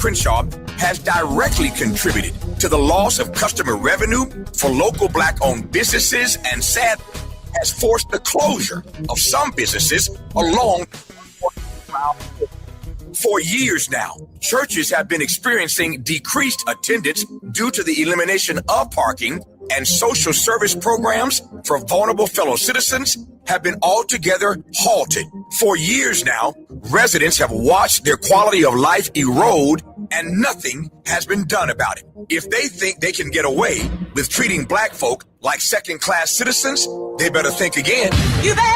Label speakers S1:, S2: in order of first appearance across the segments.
S1: Crenshaw has directly contributed to the loss of customer revenue for local Black-owned businesses and sadly has forced the closure of some businesses along. For years now, churches have been experiencing decreased attendance due to the elimination of parking, and social service programs for vulnerable fellow citizens have been altogether halted. For years now, residents have watched their quality of life erode and nothing has been done about it. If they think they can get away with treating Black folk like second-class citizens, they better think again.
S2: You better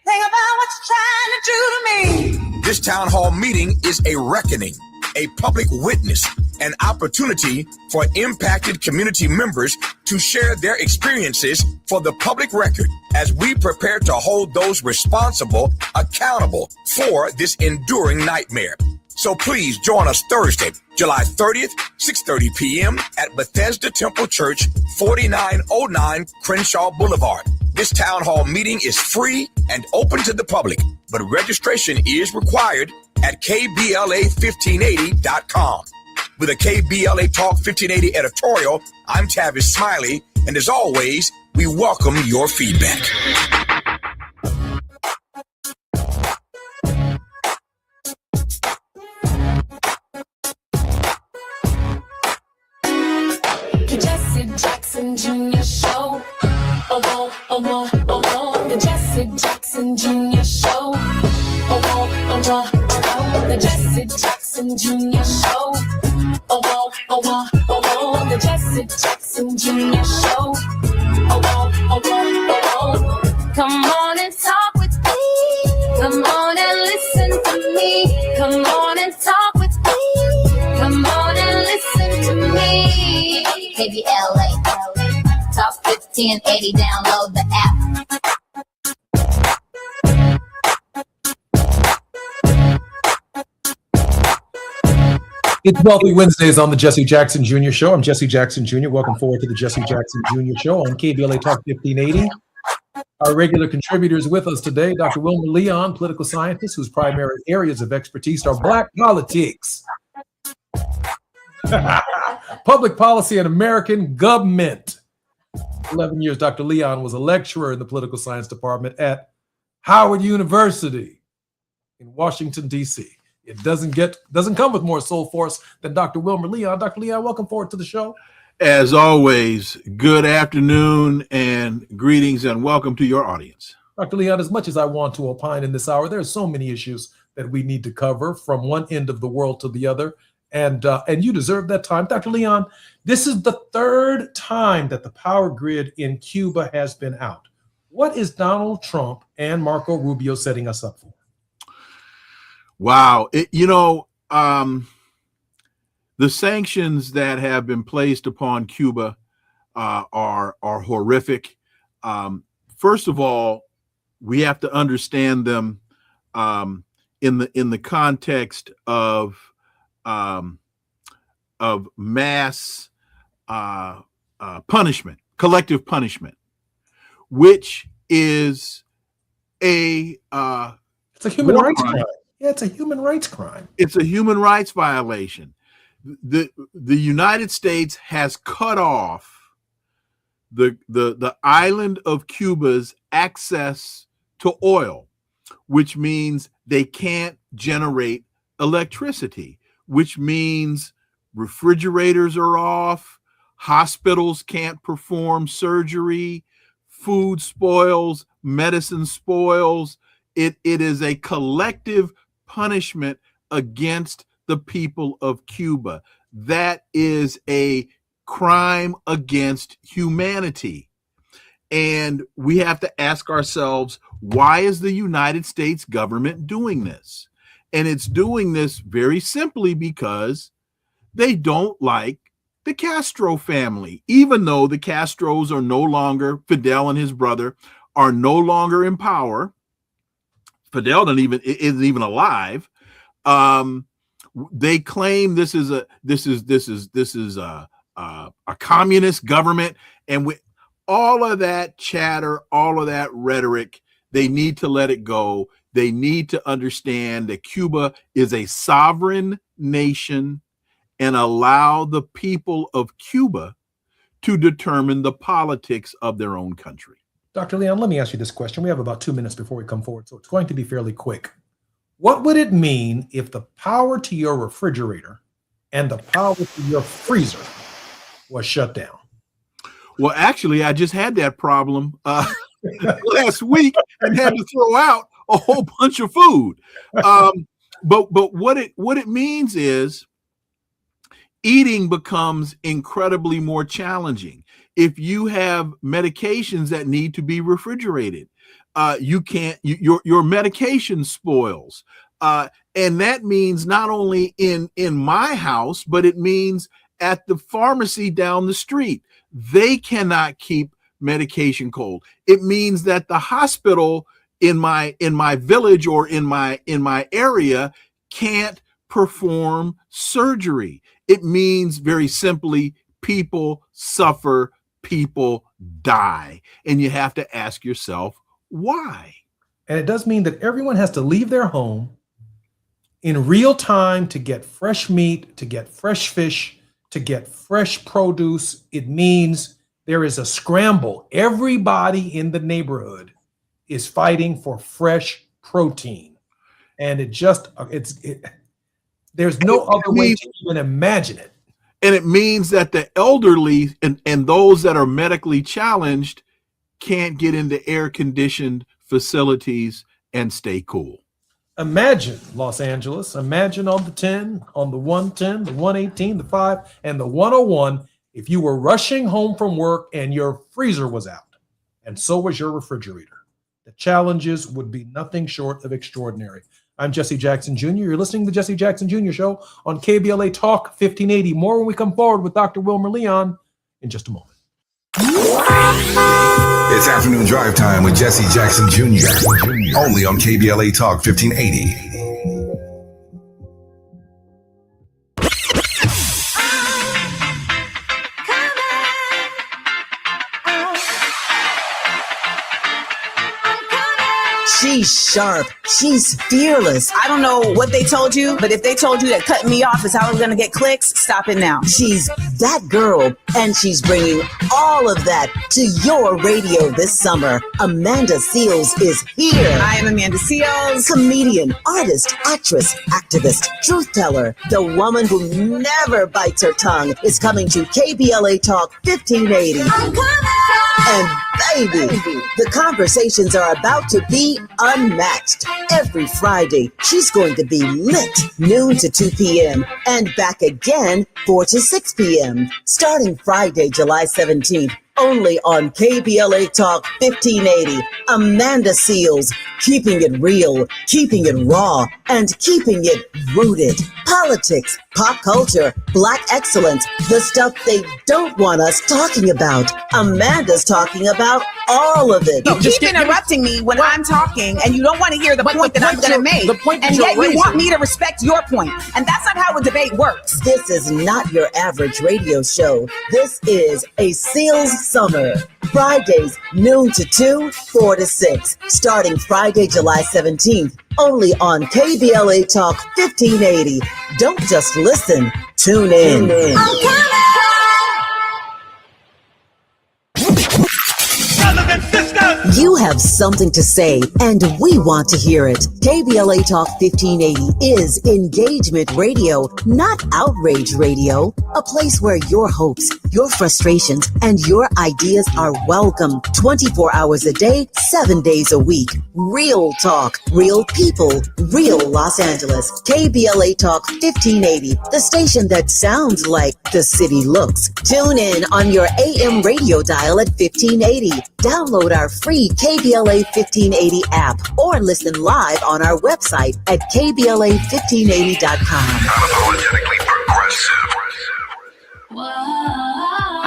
S2: think about what you're trying to do to me.
S1: This town hall meeting is a reckoning, a public witness, an opportunity for impacted community members to share their experiences for the public record as we prepare to hold those responsible accountable for this enduring nightmare. So please join us Thursday, July 30th, 6:30 p.m. at Bethesda Temple Church, 4909 Crenshaw Boulevard. This town hall meeting is free and open to the public, but registration is required at kbla1580.com. With a KBLA Talk 1580 editorial, I'm Tavis Smiley, and as always, we welcome your feedback.
S3: The Jesse Jackson Jr. Show. Oh, oh, oh, oh, oh. The Jesse Jackson Jr. Show. Oh, oh, oh, oh, oh. The Jesse Jackson Jr. Show. Oh, oh, oh, oh, oh, oh. The Jesse Jackson Jr. Show. Oh, oh, oh, oh, oh. Come on and talk with me. Come on and listen to me. Come on and talk with me. Come on and listen to me. KBLA, Talk 15.
S4: 1080, download the app.
S5: It's Wealthy Wednesdays on the Jesse Jackson Jr. Show. I'm Jesse Jackson Jr. Welcome forward to the Jesse Jackson Jr. Show on KBLA Talk 1580. Our regular contributors with us today, Dr. Wilmer Leon, political scientist whose primary areas of expertise are Black politics, public policy, and American government. 11 years, Dr. Leon was a lecturer in the political science department at Howard University in Washington, D.C. It doesn't come with more soul force than Dr. Wilmer Leon. Dr. Leon, welcome forward to the show.
S6: As always, good afternoon and greetings and welcome to your audience.
S5: Dr. Leon, as much as I want to opine in this hour, there are so many issues that we need to cover from one end of the world to the other, and you deserve that time. Dr. Leon, this is the third time that the power grid in Cuba has been out. What is Donald Trump and Marco Rubio setting us up for?
S6: Wow. The sanctions that have been placed upon Cuba are horrific. First of all, we have to understand them in the context of mass punishment, collective punishment, which is it's
S5: a human rights crime. Yeah, it's a human rights crime.
S6: It's a human rights violation. The United States has cut off the island of Cuba's access to oil, which means they can't generate electricity, which means refrigerators are off, hospitals can't perform surgery, food spoils, medicine spoils. It is a collective punishment against the people of Cuba. That is a crime against humanity. And we have to ask ourselves, why is the United States government doing this? And it's doing this very simply because they don't like the Castro family, even though the Castros are no longer, Fidel and his brother are no longer in power. Fidel isn't even alive. They claim this is a communist government, and with all of that chatter, all of that rhetoric, they need to let it go. They need to understand that Cuba is a sovereign nation and allow the people of Cuba to determine the politics of their own country.
S5: Dr. Leon, let me ask you this question. We have about 2 minutes before we come forward, so it's going to be fairly quick. What would it mean if the power to your refrigerator and the power to your freezer was shut down?
S6: Well, actually, I just had that problem last week and had to throw out a whole bunch of food. But what it means is eating becomes incredibly more challenging. If you have medications that need to be refrigerated, your medication spoils. And that means not only in my house, but it means at the pharmacy down the street. They cannot keep medication cold. It means that the hospital in my village or in my area can't perform surgery. It means very simply, people suffer, people die. And you have to ask yourself, why?
S5: And it does mean that everyone has to leave their home in real time to get fresh meat, to get fresh fish, to get fresh produce. It means there is a scramble. Everybody in the neighborhood is fighting for fresh protein. And there's no other way to even imagine it.
S6: And it means that the elderly and those that are medically challenged can't get into air-conditioned facilities and stay cool.
S5: Imagine Los Angeles. Imagine on the 10, on the 110, the 118, the 5, and the 101, if you were rushing home from work and your freezer was out, and so was your refrigerator. The challenges would be nothing short of extraordinary. I'm Jesse Jackson Jr. You're listening to the Jesse Jackson Jr. Show on KBLA Talk 1580. More when we come forward with Dr. Wilmer Leon in just a moment.
S1: It's afternoon drive time with Jesse Jackson Jr. Only on KBLA Talk 1580.
S7: She's sharp. She's fearless.
S2: I don't know what they told you, but if they told you that cutting me off is how I'm going to get clicks, stop it now.
S7: She's that girl, and she's bringing all of that to your radio this summer. Amanda Seals is here.
S2: I am Amanda Seals.
S7: Comedian, artist, actress, activist, truth teller. The woman who never bites her tongue is coming to KBLA Talk 1580. And baby, the conversations are about to be unmatched. Every Friday, she's going to be lit noon to 2 p.m. and back again 4 to 6 p.m. starting Friday, July 17th. Only on KBLA Talk 1580. Amanda Seals, keeping it real, keeping it raw, and keeping it rooted. Politics, pop culture, Black excellence, the stuff they don't want us talking about. Amanda's talking about all of it.
S2: You keep interrupting me when I'm talking, and you don't want to hear the point that I'm going to make.
S5: The point that
S2: and
S5: you're
S2: yet you
S5: raising.
S2: want me to respect your point. And that's not how a debate works.
S7: This is not your average radio show. This is a Seals Summer. Fridays, noon to 2, 4 to 6. Starting Friday, July 17th. Only on KBLA Talk 1580. Don't just listen. Tune in. You have something to say, and we want to hear it. KBLA Talk 1580 is engagement radio, not outrage radio. A place where your hopes, your frustrations, and your ideas are welcome 24 hours a day, 7 days a week. Real talk, real people, real Los Angeles. KBLA Talk 1580, the station that sounds like the city looks. Tune in on your AM radio dial at 1580. Download our free KBLA 1580 app or listen live on our website at KBLA1580.com.
S1: Unapologetically progressive.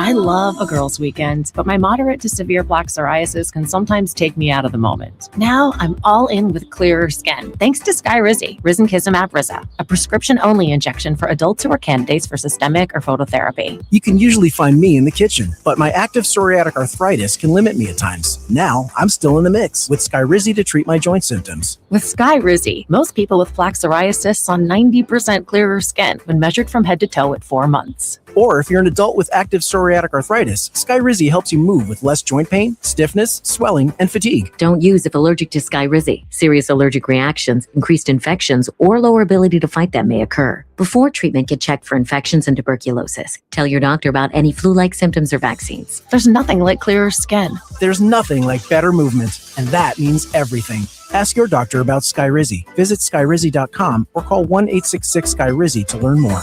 S8: I love a girls' weekend, but my moderate to severe plaque psoriasis can sometimes take me out of the moment. Now I'm all in with clearer skin, thanks to Skyrizi, Risankizumab Riza, a prescription-only injection for adults who are candidates for systemic or phototherapy.
S9: You can usually find me in the kitchen, but my active psoriatic arthritis can limit me at times. Now I'm still in the mix with Skyrizi to treat my joint symptoms.
S8: With Skyrizi, most people with plaque psoriasis saw 90% clearer skin when measured from head to toe at 4 months.
S9: Or if you're an adult with active psoriatic arthritis, Skyrizi helps you move with less joint pain, stiffness, swelling, and fatigue.
S10: Don't use if allergic to Skyrizi. Serious allergic reactions, increased infections, or lower ability to fight them may occur. Before treatment, get checked for infections and tuberculosis. Tell your doctor about any flu-like symptoms or vaccines.
S8: There's nothing like clearer skin.
S9: There's nothing like better movement, and that means everything. Ask your doctor about Skyrizi. Visit Skyrizi.com or call 1-866-SKYRIZI to learn more.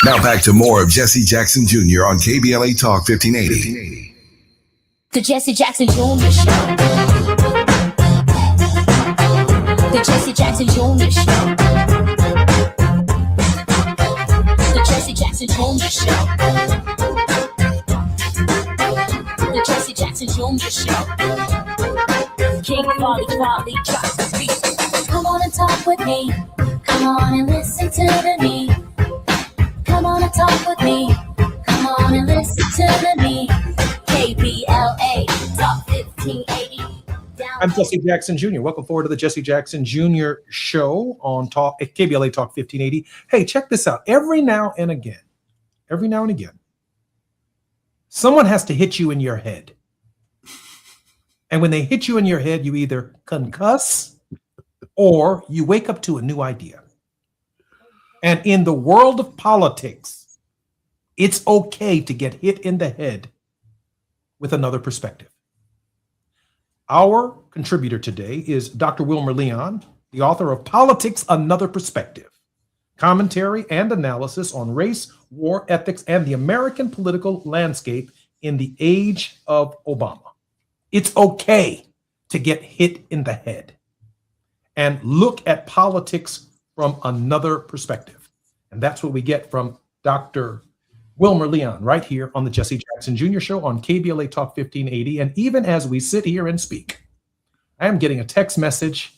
S1: Now back to more of Jesse Jackson Jr. on KBLA Talk 1580.
S3: The Jesse Jackson Jr. Show. The Jesse Jackson Jr. Show. The Jesse Jackson Jr. Show. The Jesse Jackson Jr. Show. King Polly, drop the beat. Come on and talk with me. Come on and listen to me. Come on and talk with me. Come on and listen to me. KBLA Talk 1580.
S5: I'm Jesse Jackson Jr. Welcome forward to the Jesse Jackson Jr. Show on KBLA Talk 1580. Hey, check this out. Every now and again, someone has to hit you in your head. And when they hit you in your head, you either concuss or you wake up to a new idea. And in the world of politics, it's okay to get hit in the head with another perspective. Our contributor today is Dr. Wilmer Leon, the author of Politics, Another Perspective, commentary and analysis on race, war, ethics, and the American political landscape in the age of Obama. It's okay to get hit in the head and look at politics from another perspective. And that's what we get from Dr. Wilmer Leon, right here on the Jesse Jackson Jr. Show on KBLA Talk 1580. And even as we sit here and speak, I am getting a text message.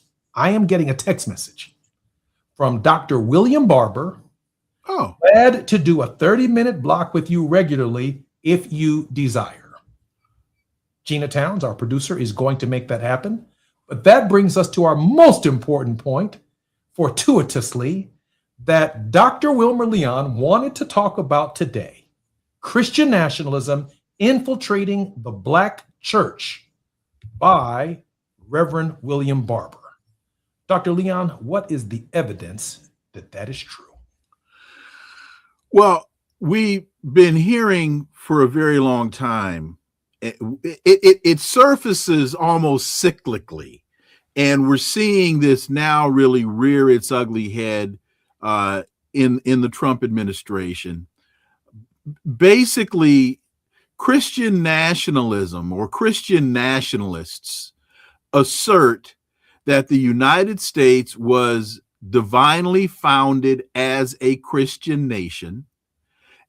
S5: From Dr. William Barber.
S6: Oh,
S5: Glad to do a 30-minute block with you regularly if you desire. Gina Towns, our producer, is going to make that happen. But that brings us to our most important point, fortuitously, that Dr. Wilmer Leon wanted to talk about today: Christian nationalism infiltrating the Black church by Reverend William Barber. Dr. Leon, what is the evidence that that is true?
S6: Well, we've been hearing for a very long time. It surfaces almost cyclically, and we're seeing this now really rear its ugly head in the Trump administration. Basically, Christian nationalism or Christian nationalists assert that the United States was divinely founded as a Christian nation,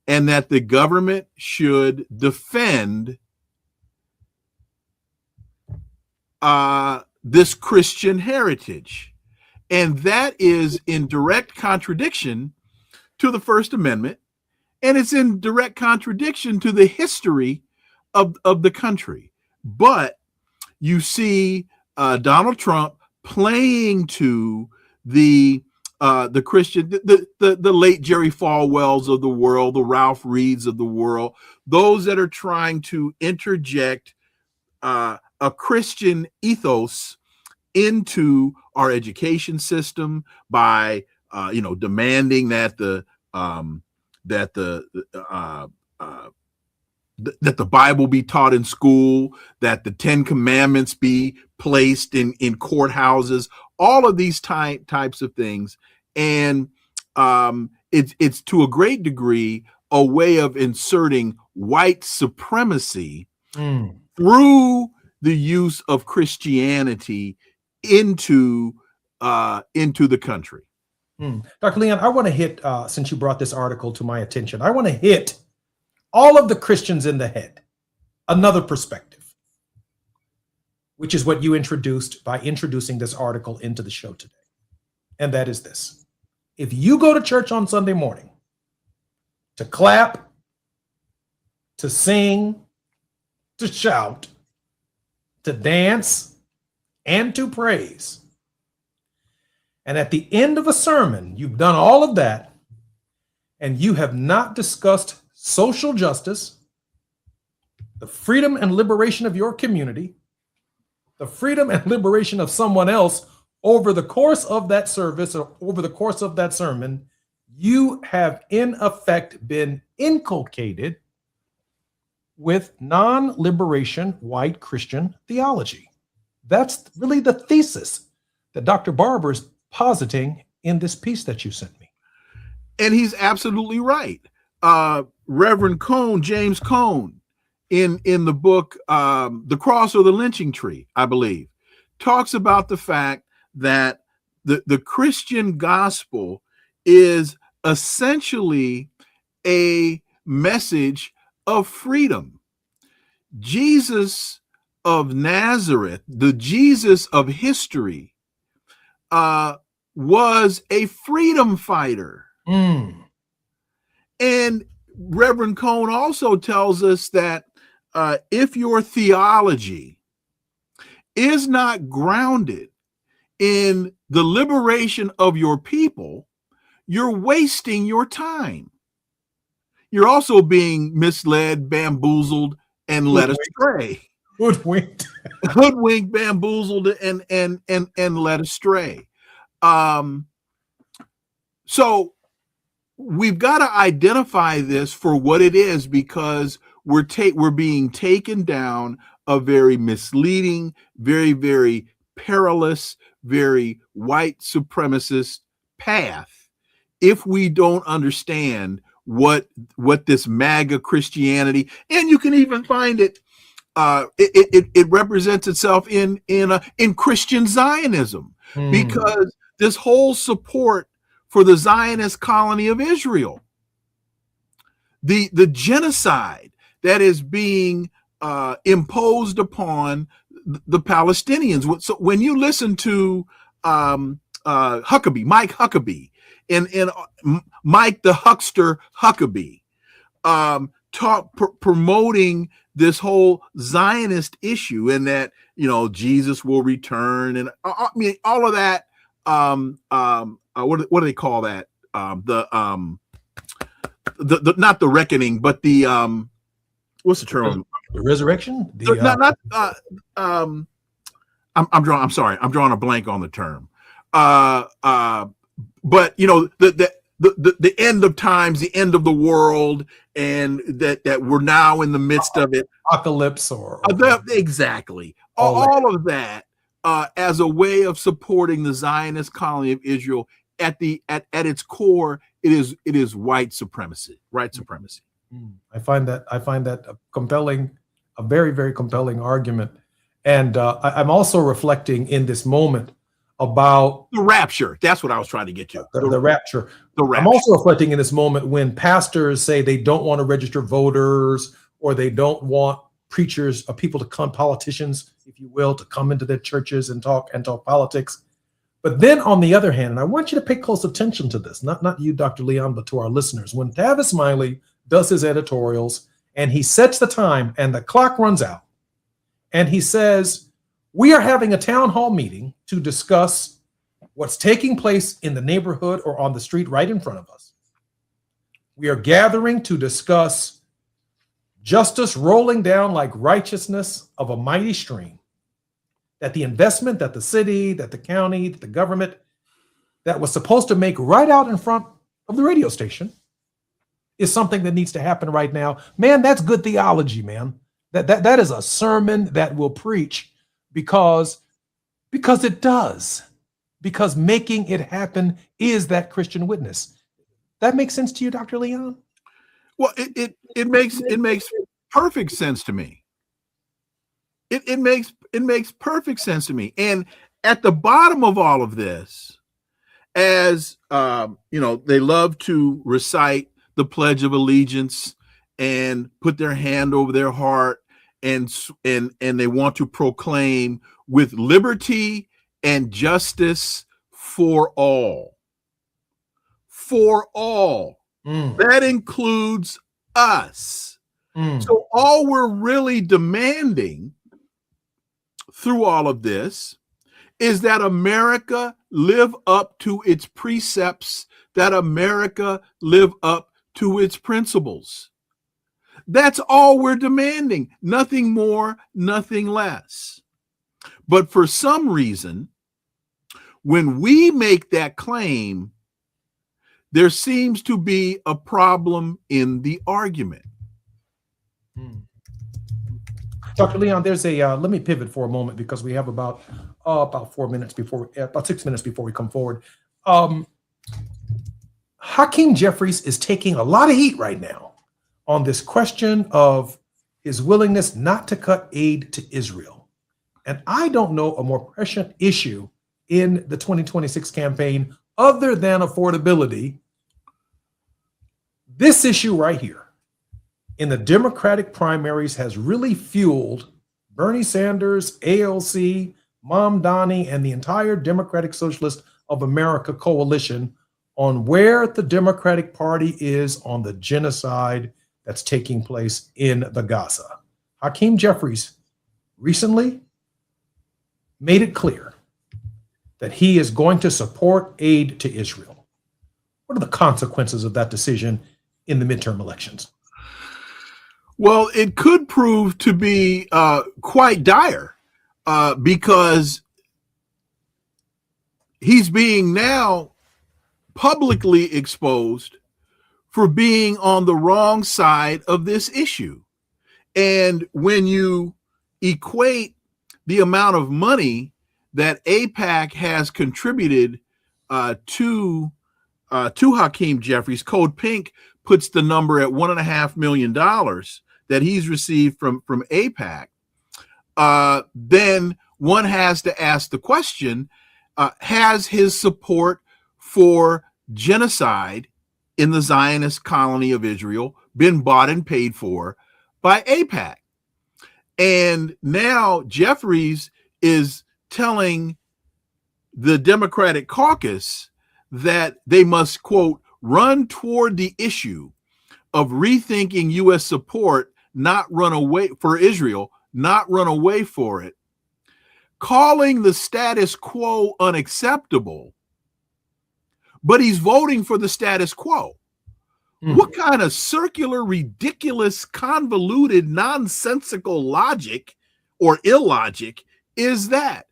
S6: and that the government should defend this Christian heritage. And that is in direct contradiction to the First Amendment, and it's in direct contradiction to the history of the country. But you see Donald Trump playing to the Christian, the late Jerry Falwells of the world, the Ralph Reeds of the world, those that are trying to interject a Christian ethos into our education system by demanding that the Bible be taught in school, that the 10 Commandments be placed in courthouses, all of these types of things. And it's to a great degree a way of inserting white supremacy through the use of Christianity into the country.
S5: Dr. Leon, I want to hit, since you brought this article to my attention, I want to hit all of the Christians in the head another perspective, which is what you introduced by introducing this article into the show today. And that is this: if you go to church on Sunday morning to clap, to sing, to shout, to dance, and to praise, and at the end of a sermon, you've done all of that, and you have not discussed social justice, the freedom and liberation of your community, the freedom and liberation of someone else over the course of that service or over the course of that sermon, you have in effect been inculcated with non-liberation white Christian theology. That's really the thesis that Dr. Barber is positing in this piece that you sent me.
S6: And he's absolutely right. Reverend Cone, James Cone, in the book The Cross or the Lynching Tree, I believe, talks about the fact that the Christian gospel is essentially a message of freedom. Jesus of Nazareth, the Jesus of history, was a freedom fighter. And Reverend Cone also tells us that if your theology is not grounded in the liberation of your people, you're wasting your time. You're also being misled, bamboozled, and led astray.
S5: Hoodwinked.
S6: Hoodwinked, bamboozled, and led astray. So we've got to identify this for what it is, because we're being taken down a very misleading, very, very perilous, very white supremacist path if we don't understand what this MAGA Christianity, and you can even find it it represents itself in Christian Zionism, because this whole support for the Zionist colony of Israel, the genocide that is being imposed upon the Palestinians. So when you listen to Huckabee, Mike Huckabee, and Mike the Huckster Huckabee, promoting this whole Zionist issue, and that, you know, Jesus will return, and I mean all of that. What do they call that? The not the reckoning, but the what's the term?
S5: The resurrection?
S6: I'm drawing a blank on the term. But you know, the end of times, the end of the world, and that we're now in the midst of it.
S5: Apocalypse or
S6: exactly. All of that as a way of supporting the Zionist colony of Israel. At its core, it is white supremacy.
S5: I find that a very, very compelling argument. And I'm also reflecting in this moment about
S6: the rapture. That's what I was trying to get to.
S5: The rapture. I'm also reflecting in this moment when pastors say they don't want to register voters, or they don't want preachers or people to come, politicians, if you will, to come into their churches and talk politics. But then on the other hand, and I want you to pay close attention to this, not you, Dr. Leon, but to our listeners. When Tavis Smiley does his editorials and he sets the time and the clock runs out, and he says, we are having a town hall meeting to discuss what's taking place in the neighborhood or on the street right in front of us. We are gathering to discuss justice rolling down like righteousness of a mighty stream. That the investment that the city, that the county, that the government that was supposed to make right out in front of the radio station is something that needs to happen right now. Man, that's good theology, man. That is a sermon that will preach because it does. Because making it happen is that Christian witness. That makes sense to you, Dr. Leon?
S6: Well, it makes perfect sense to me. It makes perfect sense to me. And at the bottom of all of this, as you know, they love to recite the Pledge of Allegiance and put their hand over their heart, and they want to proclaim with liberty and justice for all. For all. That includes us. So all we're really demanding through all of this is that America live up to its precepts, that America live up to its principles. That's all we're demanding. Nothing more, nothing less. But for some reason, when we make that claim, there seems to be a problem in the argument.
S5: Dr. Leon, there's let me pivot for a moment because we have about 6 minutes before we come forward. Hakeem Jeffries is taking a lot of heat right now on this question of his willingness not to cut aid to Israel. And I don't know a more prescient issue in the 2026 campaign other than affordability. This issue right here in the Democratic primaries has really fueled Bernie Sanders, AOC, Mamdani, and the entire Democratic Socialist of America coalition on where the Democratic Party is on the genocide that's taking place in the Gaza. Hakeem Jeffries recently made it clear that he is going to support aid to Israel. What are the consequences of that decision in the midterm elections?
S6: Well, it could prove to be quite dire because he's being now publicly exposed for being on the wrong side of this issue. And when you equate the amount of money that AIPAC has contributed to Hakeem Jeffries, Code Pink puts the number at $1.5 million that he's received from AIPAC, then one has to ask the question, has his support for genocide in the Zionist colony of Israel been bought and paid for by AIPAC. And now Jeffries is telling the Democratic caucus that they must, quote, run toward the issue of rethinking U.S. support, not run away for Israel, not run away for it, calling the status quo unacceptable, but he's voting for the status quo. What kind of circular, ridiculous, convoluted, nonsensical logic or illogic is that?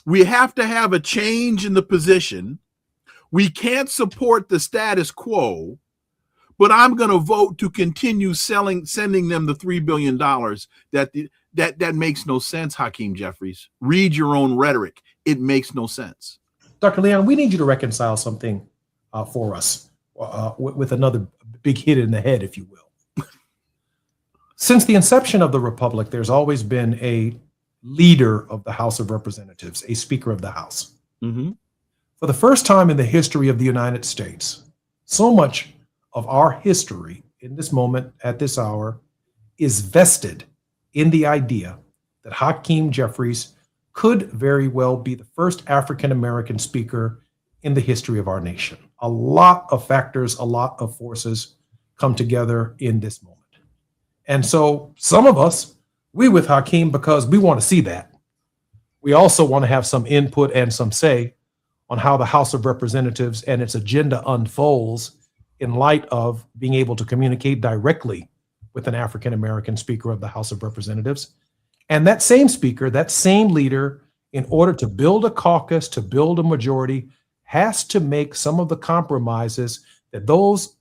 S6: We have to have a change in the position. We can't support the status quo, but I'm going to vote to continue sending them the $3 billion. That makes no sense, Hakeem Jeffries. Read your own rhetoric. It makes no sense.
S5: Dr. Leon, we need you to reconcile something for us with another big hit in the head, if you will. Since the inception of the Republic, there's always been a leader of the House of Representatives, a Speaker of the House.
S6: Mm-hmm.
S5: For the first time in the history of the United States, so much of our history in this moment, at this hour, is vested in the idea that Hakeem Jeffries could very well be the first African-American speaker in the history of our nation. A lot of factors, a lot of forces come together in this moment. And so some of us, we with Hakeem because we want to see that. We also want to have some input and some say on how the House of Representatives and its agenda unfolds in light of being able to communicate directly with an African-American Speaker of the House of Representatives. And that same speaker, that same leader, in order to build a caucus, to build a majority, has to make some of the compromises that those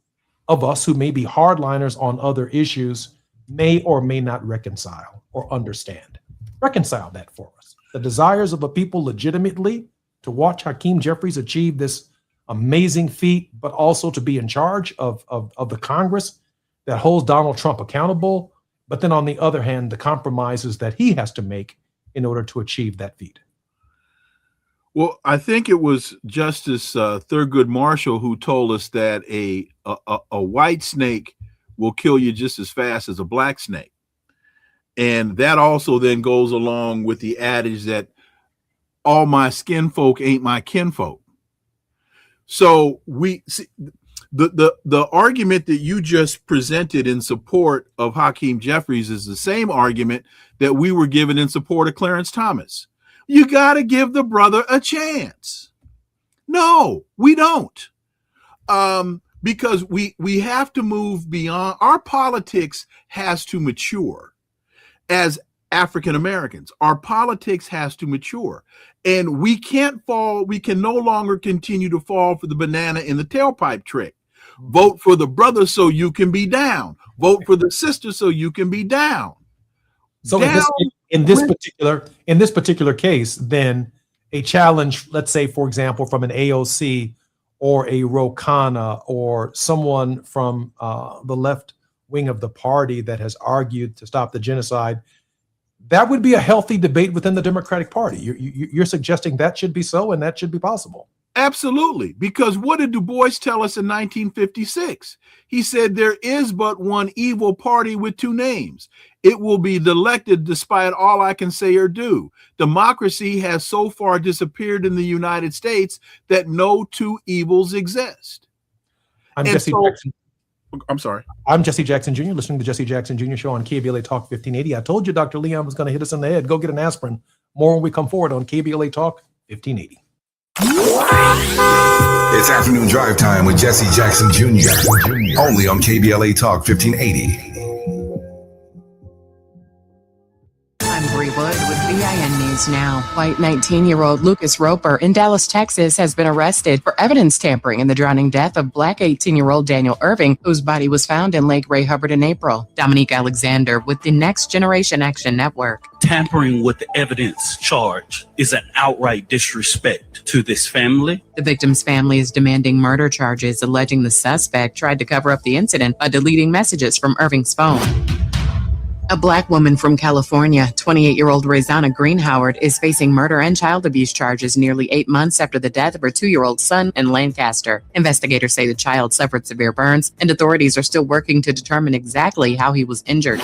S5: of us who may be hardliners on other issues may or may not reconcile or understand. Reconcile that for us. The desires of the people legitimately to watch Hakeem Jeffries achieve this amazing feat, but also to be in charge of the Congress that holds Donald Trump accountable. But then on the other hand, the compromises that he has to make in order to achieve that feat.
S6: Well, I think it was Justice Thurgood Marshall who told us that a white snake will kill you just as fast as a black snake. And that also then goes along with the adage that all my skin folk ain't my kinfolk. So we see the argument that you just presented in support of Hakeem Jeffries is the same argument that we were given in support of Clarence Thomas. You got to give the brother a chance. No, we don't. Because we have to move beyond. Our politics has to mature as African Americans. Our politics has to mature. And we can't fall. We can no longer continue to fall for the banana in the tailpipe trick. Vote for the brother so you can be down. Vote for the sister so you can be down.
S5: So in this particular case, then a challenge, let's say, for example, from an AOC or a Ro Khanna or someone from the left wing of the party that has argued to stop the genocide, that would be a healthy debate within the Democratic Party. You're suggesting that should be so and that should be possible.
S6: Absolutely. Because what did Du Bois tell us in 1956? He said there is but one evil party with two names. It will be elected despite all I can say or do. Democracy has so far disappeared in the United States that no two evils exist.
S5: I'm Jesse Jackson.
S6: I'm sorry.
S5: I'm Jesse Jackson Jr., listening to the Jesse Jackson Jr. Show on KBLA Talk 1580. I told you Dr. Leon was going to hit us in the head. Go get an aspirin. More when we come forward on KBLA Talk 1580.
S1: It's afternoon drive time with Jesse Jackson Jr. Only on KBLA Talk 1580.
S11: I'm Bree Wood with BIN News Now. White 19-year-old Lucas Roper in Dallas, Texas, has been arrested for evidence tampering in the drowning death of Black 18-year-old Daniel Irving, whose body was found in Lake Ray Hubbard in April. Dominique Alexander with the Next Generation Action Network.
S12: Tampering with the evidence charge is an outright disrespect to this family.
S11: The victim's family is demanding murder charges, alleging the suspect tried to cover up the incident by deleting messages from Irving's phone. A black woman from California, 28-year-old Rezana Greenhoward, is facing murder and child abuse charges nearly 8 months after the death of her 2-year-old son in Lancaster. Investigators say the child suffered severe burns, and authorities are still working to determine exactly how he was injured.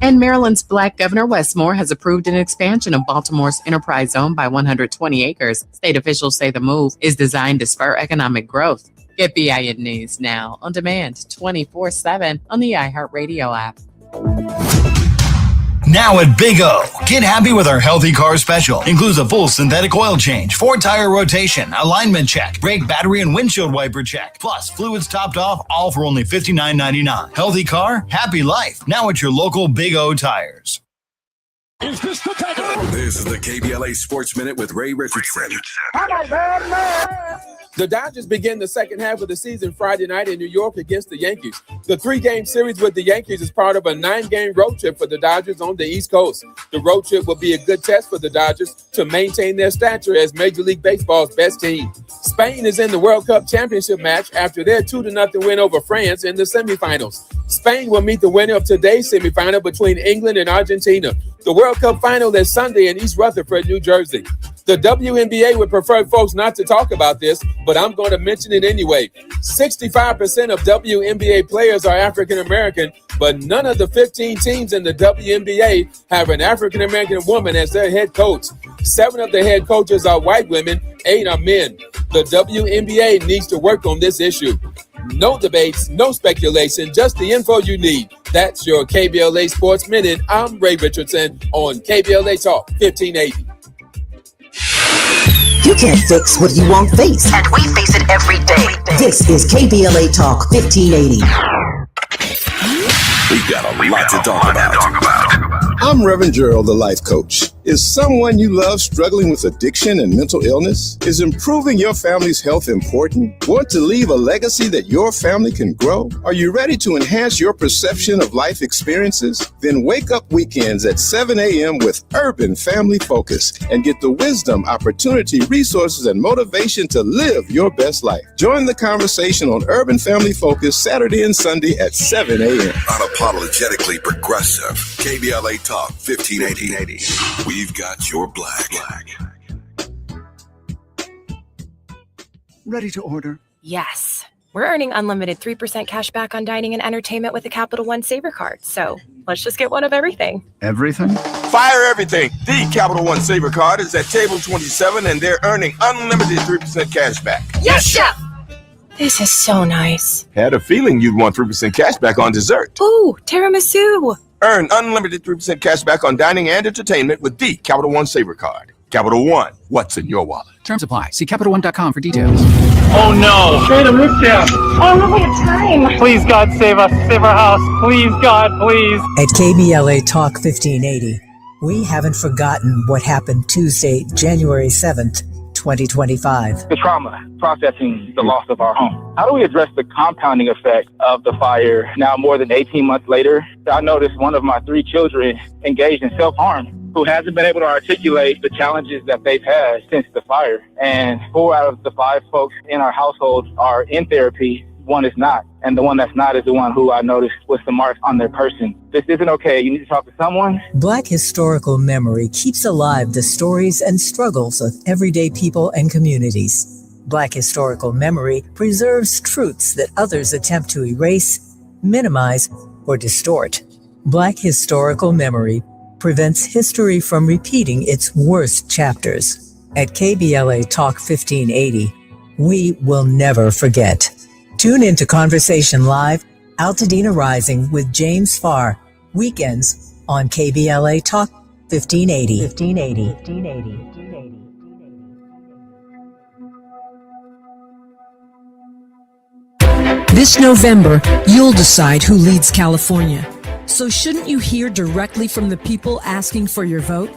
S11: And Maryland's Black Governor Wes Moore has approved an expansion of Baltimore's enterprise zone by 120 acres. State officials say the move is designed to spur economic growth. Get BIN News now on demand 24/7 on the iHeartRadio app.
S13: Now at Big O, get happy with our Healthy Car Special. Includes a full synthetic oil change, 4-tire rotation, alignment check, brake, battery, and windshield wiper check. Plus, fluids topped off, all for only $59.99. Healthy car, happy life. Now at your local Big O Tires.
S14: Is this the takeover? This is the KBLA Sports Minute with Ray Richardson.
S15: The Dodgers begin the second half of the season Friday night in New York against the Yankees. The 3-game series with the Yankees is part of a 9-game road trip for the Dodgers on the East Coast. The road trip will be a good test for the Dodgers to maintain their stature as Major League Baseball's best team. Spain is in the World Cup championship match after their 2-0 win over France in the semifinals. Spain will meet the winner of today's semifinal between England and Argentina. The World Cup final is Sunday in East Rutherford, New Jersey. The WNBA would prefer folks not to talk about this, but I'm going to mention it anyway. 65% of WNBA players are African American, but none of the 15 teams in the WNBA have an African American woman as their head coach. 7 of the head coaches are white women, 8 are men. The WNBA needs to work on this issue. No debates, no speculation, just the info you need. That's your KBLA Sports Minute. I'm Ray Richardson on KBLA Talk 1580.
S7: You can't fix what you won't face. And we face it every day. This is KBLA Talk 1580.
S14: We've got a lot to talk about.
S16: I'm Reverend Gerald, the life coach. Is someone you love struggling with addiction and mental illness? Is improving your family's health important? Want to leave a legacy that your family can grow? Are you ready to enhance your perception of life experiences? Then wake up weekends at 7 a.m. with Urban Family Focus and get the wisdom, opportunity, resources, and motivation to live your best life. Join the conversation on Urban Family Focus Saturday and Sunday at 7 a.m.
S14: Unapologetically progressive. KBLA Talk 1580. We've got your black.
S17: Ready to order?
S18: Yes. We're earning unlimited 3% cash back on dining and entertainment with the Capital One Saver Card. So let's just get one of everything.
S17: Everything?
S1: Fire everything. The Capital One Saver Card is at table 27 and they're earning unlimited 3% cash back.
S18: Yes, Chef! This is so nice.
S1: Had a feeling you'd want 3% cash back on dessert.
S18: Ooh, tiramisu.
S1: Earn unlimited 3% cash back on dining and entertainment with the Capital One Saver Card. Capital One, what's in your wallet?
S9: Terms apply. See CapitalOne.com for details.
S19: Oh no! Straight a roof down.
S2: Oh no, we have time.
S19: Please, God, save us. Save our house. Please, God, please.
S20: At KBLA Talk 1580, we haven't forgotten what happened Tuesday, January 7th, 2025.
S21: The trauma, processing the loss of our home. How do we address the compounding effect of the fire now more than 18 months later? I noticed one of my 3 children engaged in self-harm who hasn't been able to articulate the challenges that they've had since the fire. And 4 out of the 5 folks in our household are in therapy. 1 is not. And the one that's not is the one who I noticed with the marks on their person. This isn't okay. You need to talk to someone.
S20: Black historical memory keeps alive the stories and struggles of everyday people and communities. Black historical memory preserves truths that others attempt to erase, minimize, or distort. Black historical memory prevents history from repeating its worst chapters. At KBLA Talk 1580, we will never forget. Tune into Conversation Live, Altadena Rising with James Farr, weekends on KBLA Talk 1580. 1580.
S22: This November, you'll decide who leads California. So shouldn't you hear directly from the people asking for your vote?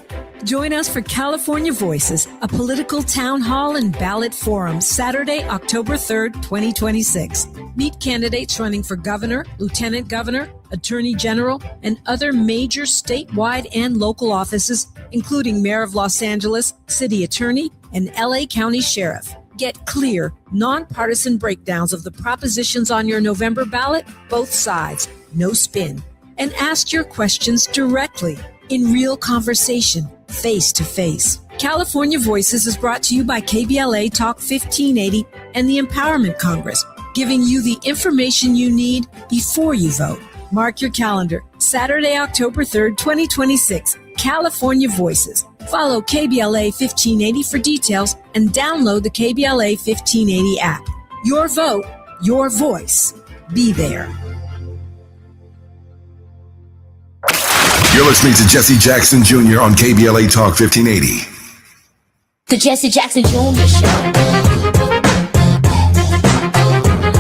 S22: Join us for California Voices, a political town hall and ballot forum, Saturday, October 3rd, 2026. Meet candidates running for governor, lieutenant governor, attorney general, and other major statewide and local offices, including Mayor of Los Angeles, city attorney, and LA County Sheriff. Get clear, nonpartisan breakdowns of the propositions on your November ballot, both sides, no spin. and ask your questions directly in real conversation, face to face. California Voices is brought to you by KBLA Talk 1580 and the Empowerment Congress, giving you the information you need before you vote. Mark your calendar, Saturday, October 3rd, 2026, California Voices. Follow KBLA 1580 for details and download the KBLA 1580 app. Your vote, your voice. Be there.
S14: You're listening to Jesse Jackson Jr. on KBLA Talk 1580.
S3: The Jesse Jackson Jr. Show.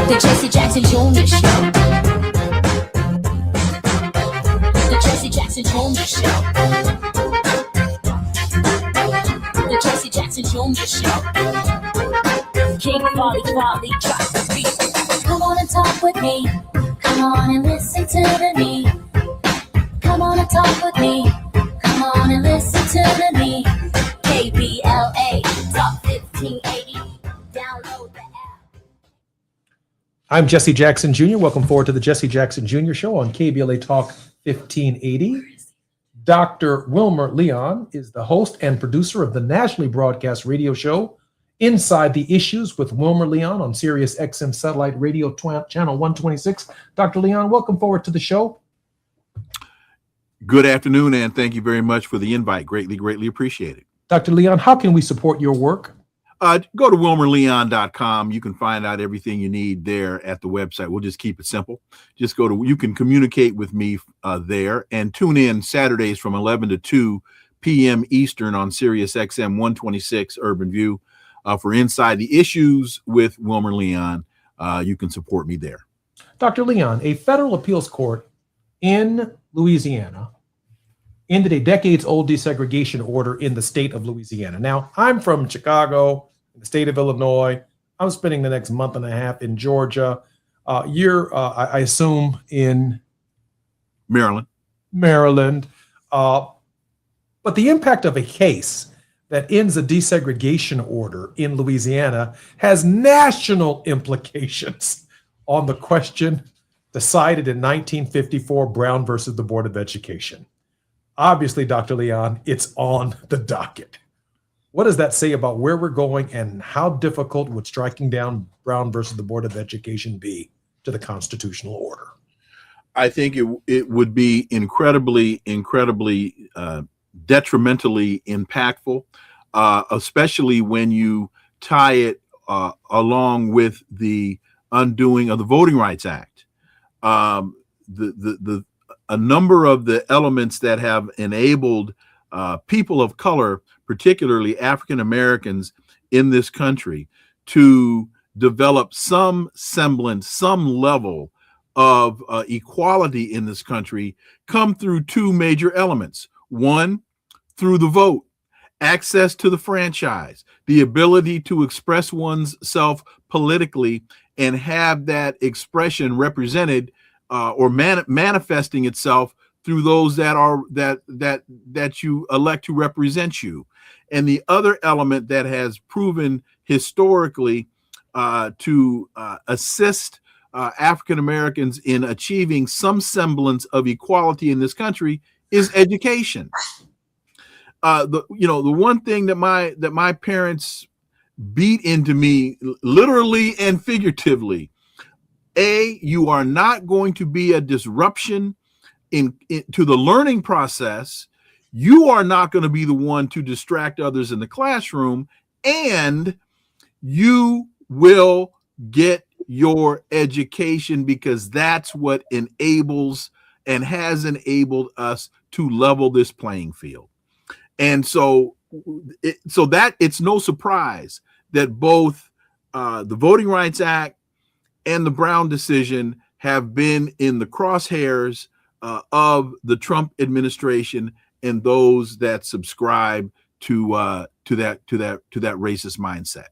S3: The Jesse Jackson Jr. Show. The Jesse Jackson Jr. Show. The Jesse Jackson Jr. Show. King Volley, drop the beat. Come on and talk with me. Come on and listen to me. Come on and talk with me. Come on and listen to me. KBLA Talk 1580. Download the app.
S5: I'm Jesse Jackson Jr. Welcome forward to the Jesse Jackson Jr. Show on KBLA Talk 1580. Dr. Wilmer Leon is the host and producer of the nationally broadcast radio show Inside the Issues with Wilmer Leon on Sirius XM Satellite Radio Channel 126. Dr. Leon, welcome forward to the show.
S6: Good afternoon, and thank you very much for the invite. Greatly appreciate it.
S5: Dr. Leon, how can we support your work?
S6: Go to wilmerleon.com. You can find out everything you need there at the website. We'll just keep it simple. Just go to, you can communicate with me there, and tune in Saturdays from 11 to 2 p.m. Eastern on Sirius XM 126 Urban View for Inside the Issues with Wilmer Leon. You can support me there.
S5: Dr. Leon, a federal appeals court in Louisiana ended a decades-old desegregation order in the state of Louisiana. Now, I'm from Chicago, in the state of Illinois. I'm spending the next month and a half in Georgia. I assume, in
S6: Maryland.
S5: But the impact of a case that ends a desegregation order in Louisiana has national implications on the question decided in 1954, Brown versus the Board of Education. Obviously, Dr. Leon, it's on the docket. What does that say about where we're going, and how difficult would striking down Brown versus the Board of Education be to the constitutional order?
S6: I think it would be incredibly detrimentally impactful, especially when you tie it along with the undoing of the Voting Rights Act. A number of the elements that have enabled people of color, particularly African Americans in this country, to develop some semblance, some level of equality in this country, come through two major elements. One, through the vote, access to the franchise, the ability to express oneself politically and have that expression represented or manifesting itself through those that you elect to represent you. And the other element that has proven historically to assist African Americans in achieving some semblance of equality in this country is education. The one thing that my parents beat into me, literally and figuratively: you are not going to be a disruption to the learning process. You are not going to be the one to distract others in the classroom, and you will get your education, because that's what enables and has enabled us to level this playing field. And so that it's no surprise that both the Voting Rights Act and the Brown decision have been in the crosshairs of the Trump administration and those that subscribe to that racist mindset.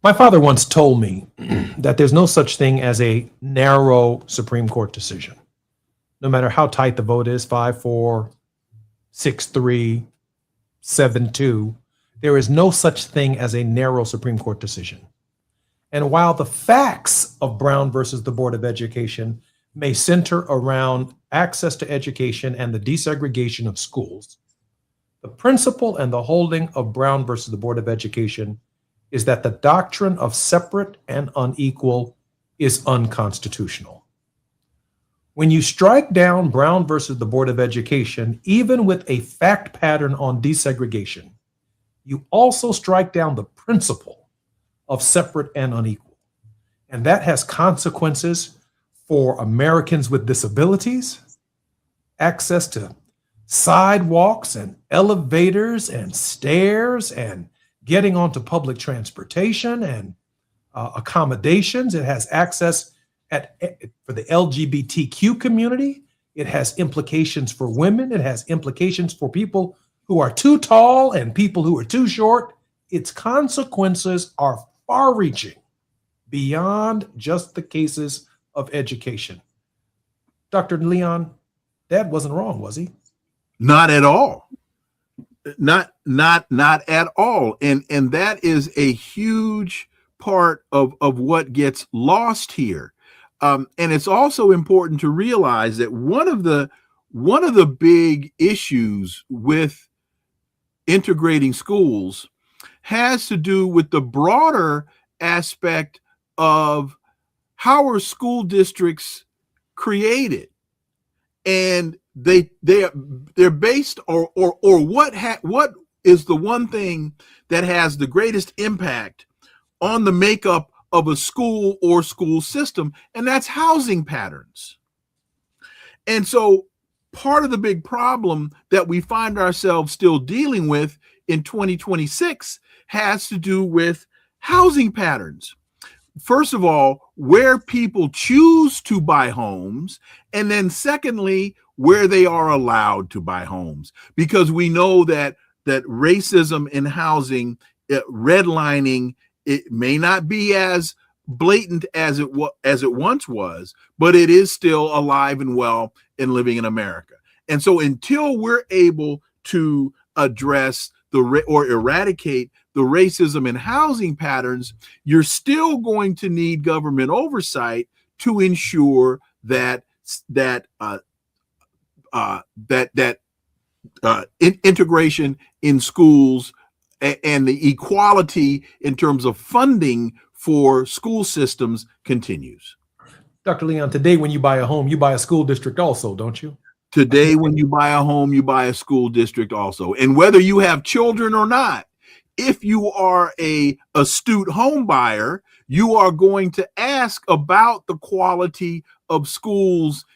S5: My father once told me that there's no such thing as a narrow Supreme Court decision. No matter how tight the vote is, 5-4, 6-3, 7-2, there is no such thing as a narrow Supreme Court decision. And while the facts of Brown versus the Board of Education may center around access to education and the desegregation of schools, the principle and the holding of Brown versus the Board of Education is that the doctrine of separate and unequal is unconstitutional. When you strike down Brown versus the Board of Education, even with a fact pattern on desegregation, you also strike down the principle of separate and unequal. And that has consequences for Americans with disabilities, access to sidewalks and elevators and stairs and getting onto public transportation and accommodations. It has access for the LGBTQ community. It has implications for women. It has implications for people who are too tall and people who are too short. Its consequences are far-reaching beyond just the cases of education. Dr. Leon, Dad wasn't wrong, was he?
S6: Not at all. Not at all. And that is a huge part of what gets lost here. And it's also important to realize that one of the big issues with integrating schools has to do with the broader aspect of how are school districts created, and they're based or what is the one thing that has the greatest impact on the makeup of a school or school system, and that's housing patterns. And so part of the big problem that we find ourselves still dealing with in 2026 has to do with housing patterns. First of all, where people choose to buy homes, and then secondly, where they are allowed to buy homes, because we know that racism in housing, redlining, it may not be as blatant as it once was, but it is still alive and well and living in America. And so until we're able to address or eradicate the racism in housing patterns, you're still going to need government oversight to ensure that integration in schools and the equality in terms of funding for school systems continues.
S5: Dr. Leon, today when you buy a home, you buy a school district also, don't you?
S6: Today, when you buy a home, you buy a school district also. And whether you have children or not, if you are an astute home buyer, you are going to ask about the quality of schools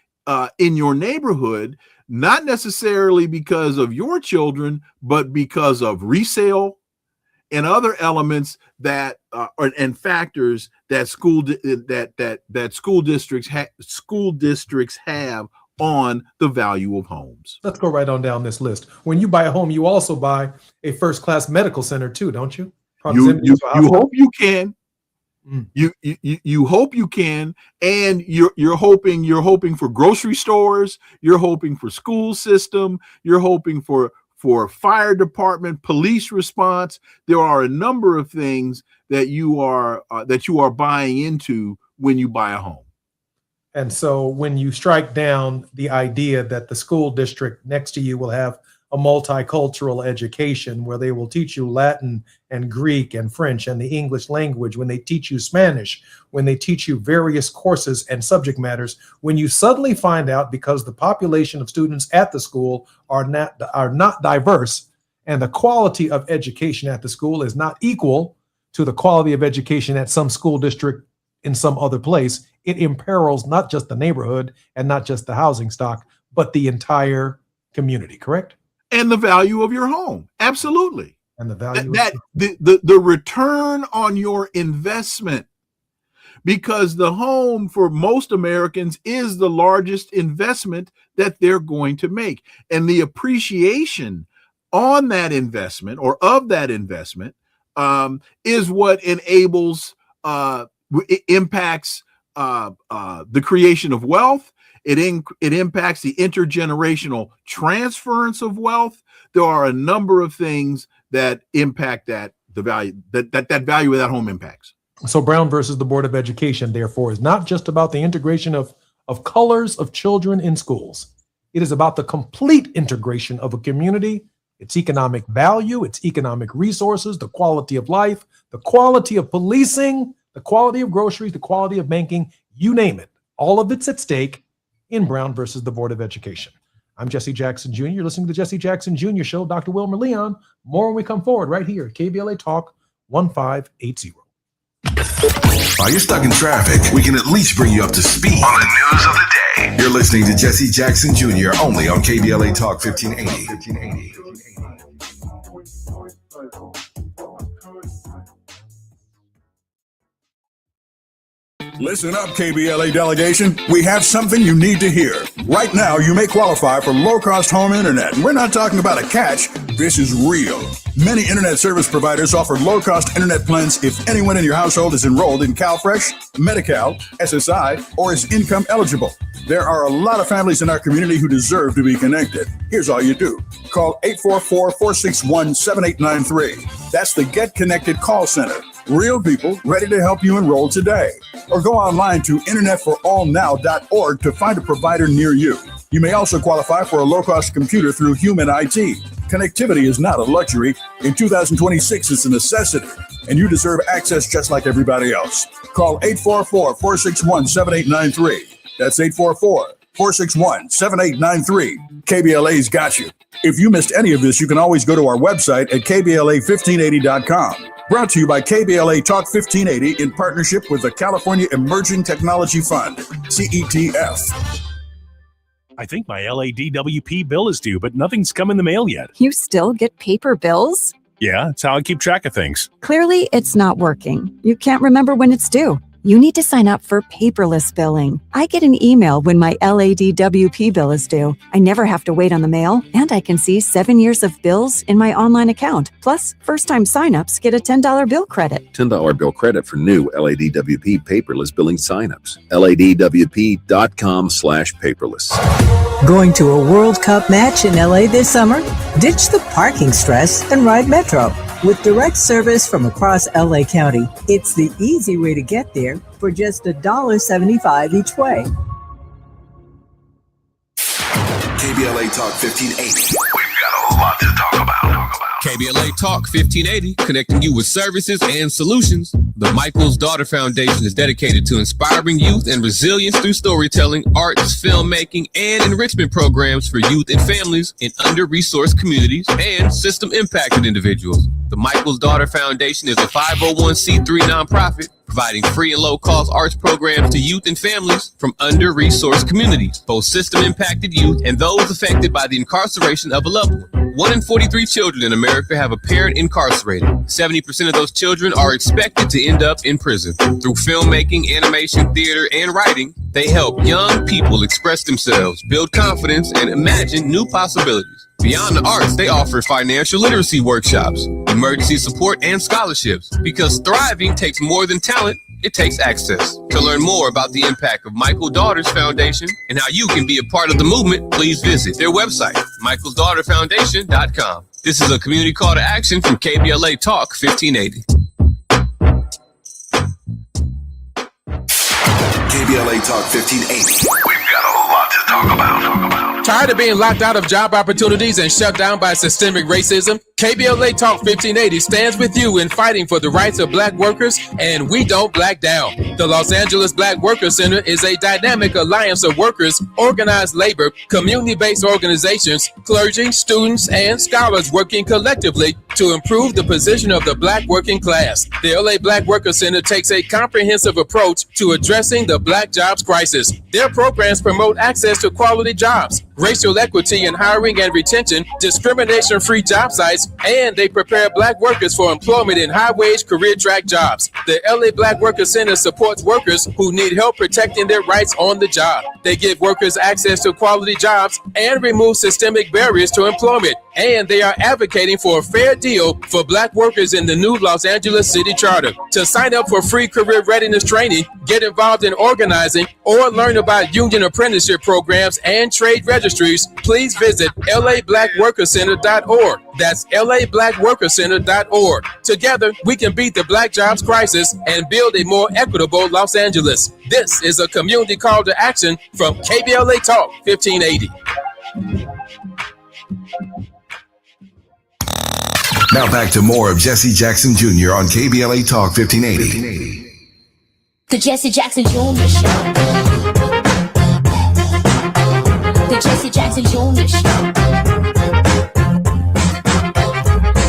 S6: in your neighborhood, not necessarily because of your children, but because of resale and other elements that and factors that school districts have on the value of homes.
S5: Let's go right on down this list. When you buy a home, you also buy a first-class medical center too, don't you?
S6: You hope you can. You hope you can, and you're hoping for grocery stores, you're hoping for school system, you're hoping for fire department, police response. There are a number of things that you are buying into when you buy a home.
S5: And so when you strike down the idea that the school district next to you will have a multicultural education where they will teach you Latin and Greek and French and the English language, when they teach you Spanish, when they teach you various courses and subject matters, when you suddenly find out because the population of students at the school are not diverse and the quality of education at the school is not equal to the quality of education at some school district in some other place, it imperils not just the neighborhood and not just the housing stock, but the entire community, correct?
S6: And the value of your home. Absolutely.
S5: And the value
S6: the return on your investment, because the home for most Americans is the largest investment that they're going to make. And the appreciation on that investment or of that investment is what enables it impacts the creation of wealth. It impacts the intergenerational transference of wealth. There are a number of things that impact the value that value of that home impacts.
S5: So Brown versus the Board of Education, therefore, is not just about the integration of of colors of children in schools. It is about the complete integration of a community, its economic value, its economic resources, the quality of life, the quality of policing, the quality of groceries, the quality of banking, you name it. All of it's at stake in Brown versus the Board of Education. I'm Jesse Jackson Jr. You're listening to the Jesse Jackson Jr. Show. Dr. Wilmer Leon. More when we come forward right here at KBLA Talk 1580.
S14: While you're stuck in traffic, we can at least bring you up to speed on the news of the day. You're listening to Jesse Jackson Jr. only on KBLA Talk 1580.
S4: Listen up, KBLA delegation. We have something you need to hear. Right now, you may qualify for low-cost home internet. And we're not talking about a catch. This is real. Many internet service providers offer low-cost internet plans if anyone in your household is enrolled in CalFresh, Medi-Cal, SSI, or is income eligible. There are a lot of families in our community who deserve to be connected. Here's all you do. Call 844-461-7893. That's the Get Connected call center. Real people ready to help you enroll today. Or go online to internetforallnow.org to find a provider near you. You may also qualify for a low-cost computer through Human IT. Connectivity is not a luxury. In 2026, it's a necessity, and you deserve access just like everybody else. Call 844-461-7893. That's 844-461-7893. KBLA's got you. If you missed any of this, you can always go to our website at KBLA1580.com. Brought to you by KBLA Talk 1580 in partnership with the California Emerging Technology Fund, CETF.
S17: I think my LADWP bill is due, but nothing's come in the mail yet.
S23: You still get paper bills?
S17: Yeah, it's how I keep track of things.
S23: Clearly, it's not working. You can't remember when it's due. You need to sign up for paperless billing. I get an email when my LADWP bill is due. I never have to wait on the mail, and I can see 7 years of bills in my online account. Plus, first-time signups get a $10 bill credit.
S24: $10 bill credit for new LADWP paperless billing signups. LADWP.com/paperless.
S20: Going to a World Cup match in LA this summer? Ditch the parking stress and ride Metro. With direct service from across LA County, it's the easy way to get there for just $1.75 each way.
S14: KBLA Talk 1580. We've got a lot to talk about.
S25: KBLA Talk 1580, connecting you with services and solutions. The Michael's Daughter Foundation is dedicated to inspiring youth and resilience through storytelling, arts, filmmaking, and enrichment programs for youth and families in under-resourced communities and system-impacted individuals. The Michael's Daughter Foundation is a 501c3 nonprofit providing free and low-cost arts programs to youth and families from under-resourced communities, both system-impacted youth and those affected by the incarceration of a loved one. 1 in 43 children in America have a parent incarcerated. 70% of those children are expected to end up in prison. Through filmmaking, animation, theater, and writing, they help young people express themselves, build confidence, and imagine new possibilities. Beyond the arts, they offer financial literacy workshops, emergency support, and scholarships. Because thriving takes more than talent, it takes access. To learn more about the impact of Michael Daughters Foundation and how you can be a part of the movement, please visit their website, michaelsdaughterfoundation.com. This is a community call to action from KBLA Talk 1580.
S14: KBLA Talk 1580. We've got a lot to talk about.
S15: Tired of being locked out of job opportunities and shut down by systemic racism? KBLA Talk 1580 stands with you in fighting for the rights of black workers, and we don't black down. The Los Angeles Black Workers Center is a dynamic alliance of workers, organized labor, community-based organizations, clergy, students, and scholars working collectively to improve the position of the black working class. The LA Black Workers Center takes a comprehensive approach to addressing the black jobs crisis. Their programs promote access to quality jobs, racial equity in hiring and retention, discrimination-free job sites, and they prepare black workers for employment in high-wage career track jobs. The LA Black Workers Center supports workers who need help protecting their rights on the job. They give workers access to quality jobs and remove systemic barriers to employment. And they are advocating for a fair deal for black workers in the new Los Angeles City Charter. To sign up for free career readiness training, get involved in organizing, or learn about union apprenticeship programs and trade registries, please visit lablackworkercenter.org. That's lablackworkercenter.org. Together, we can beat the black jobs crisis and build a more equitable Los Angeles.
S25: This is a community call to action from KBLA Talk 1580.
S14: Now back to more of Jesse Jackson Jr. on KBLA Talk 1580.
S3: The Jesse Jackson Jr. Show. The Jesse Jackson Jr. Show.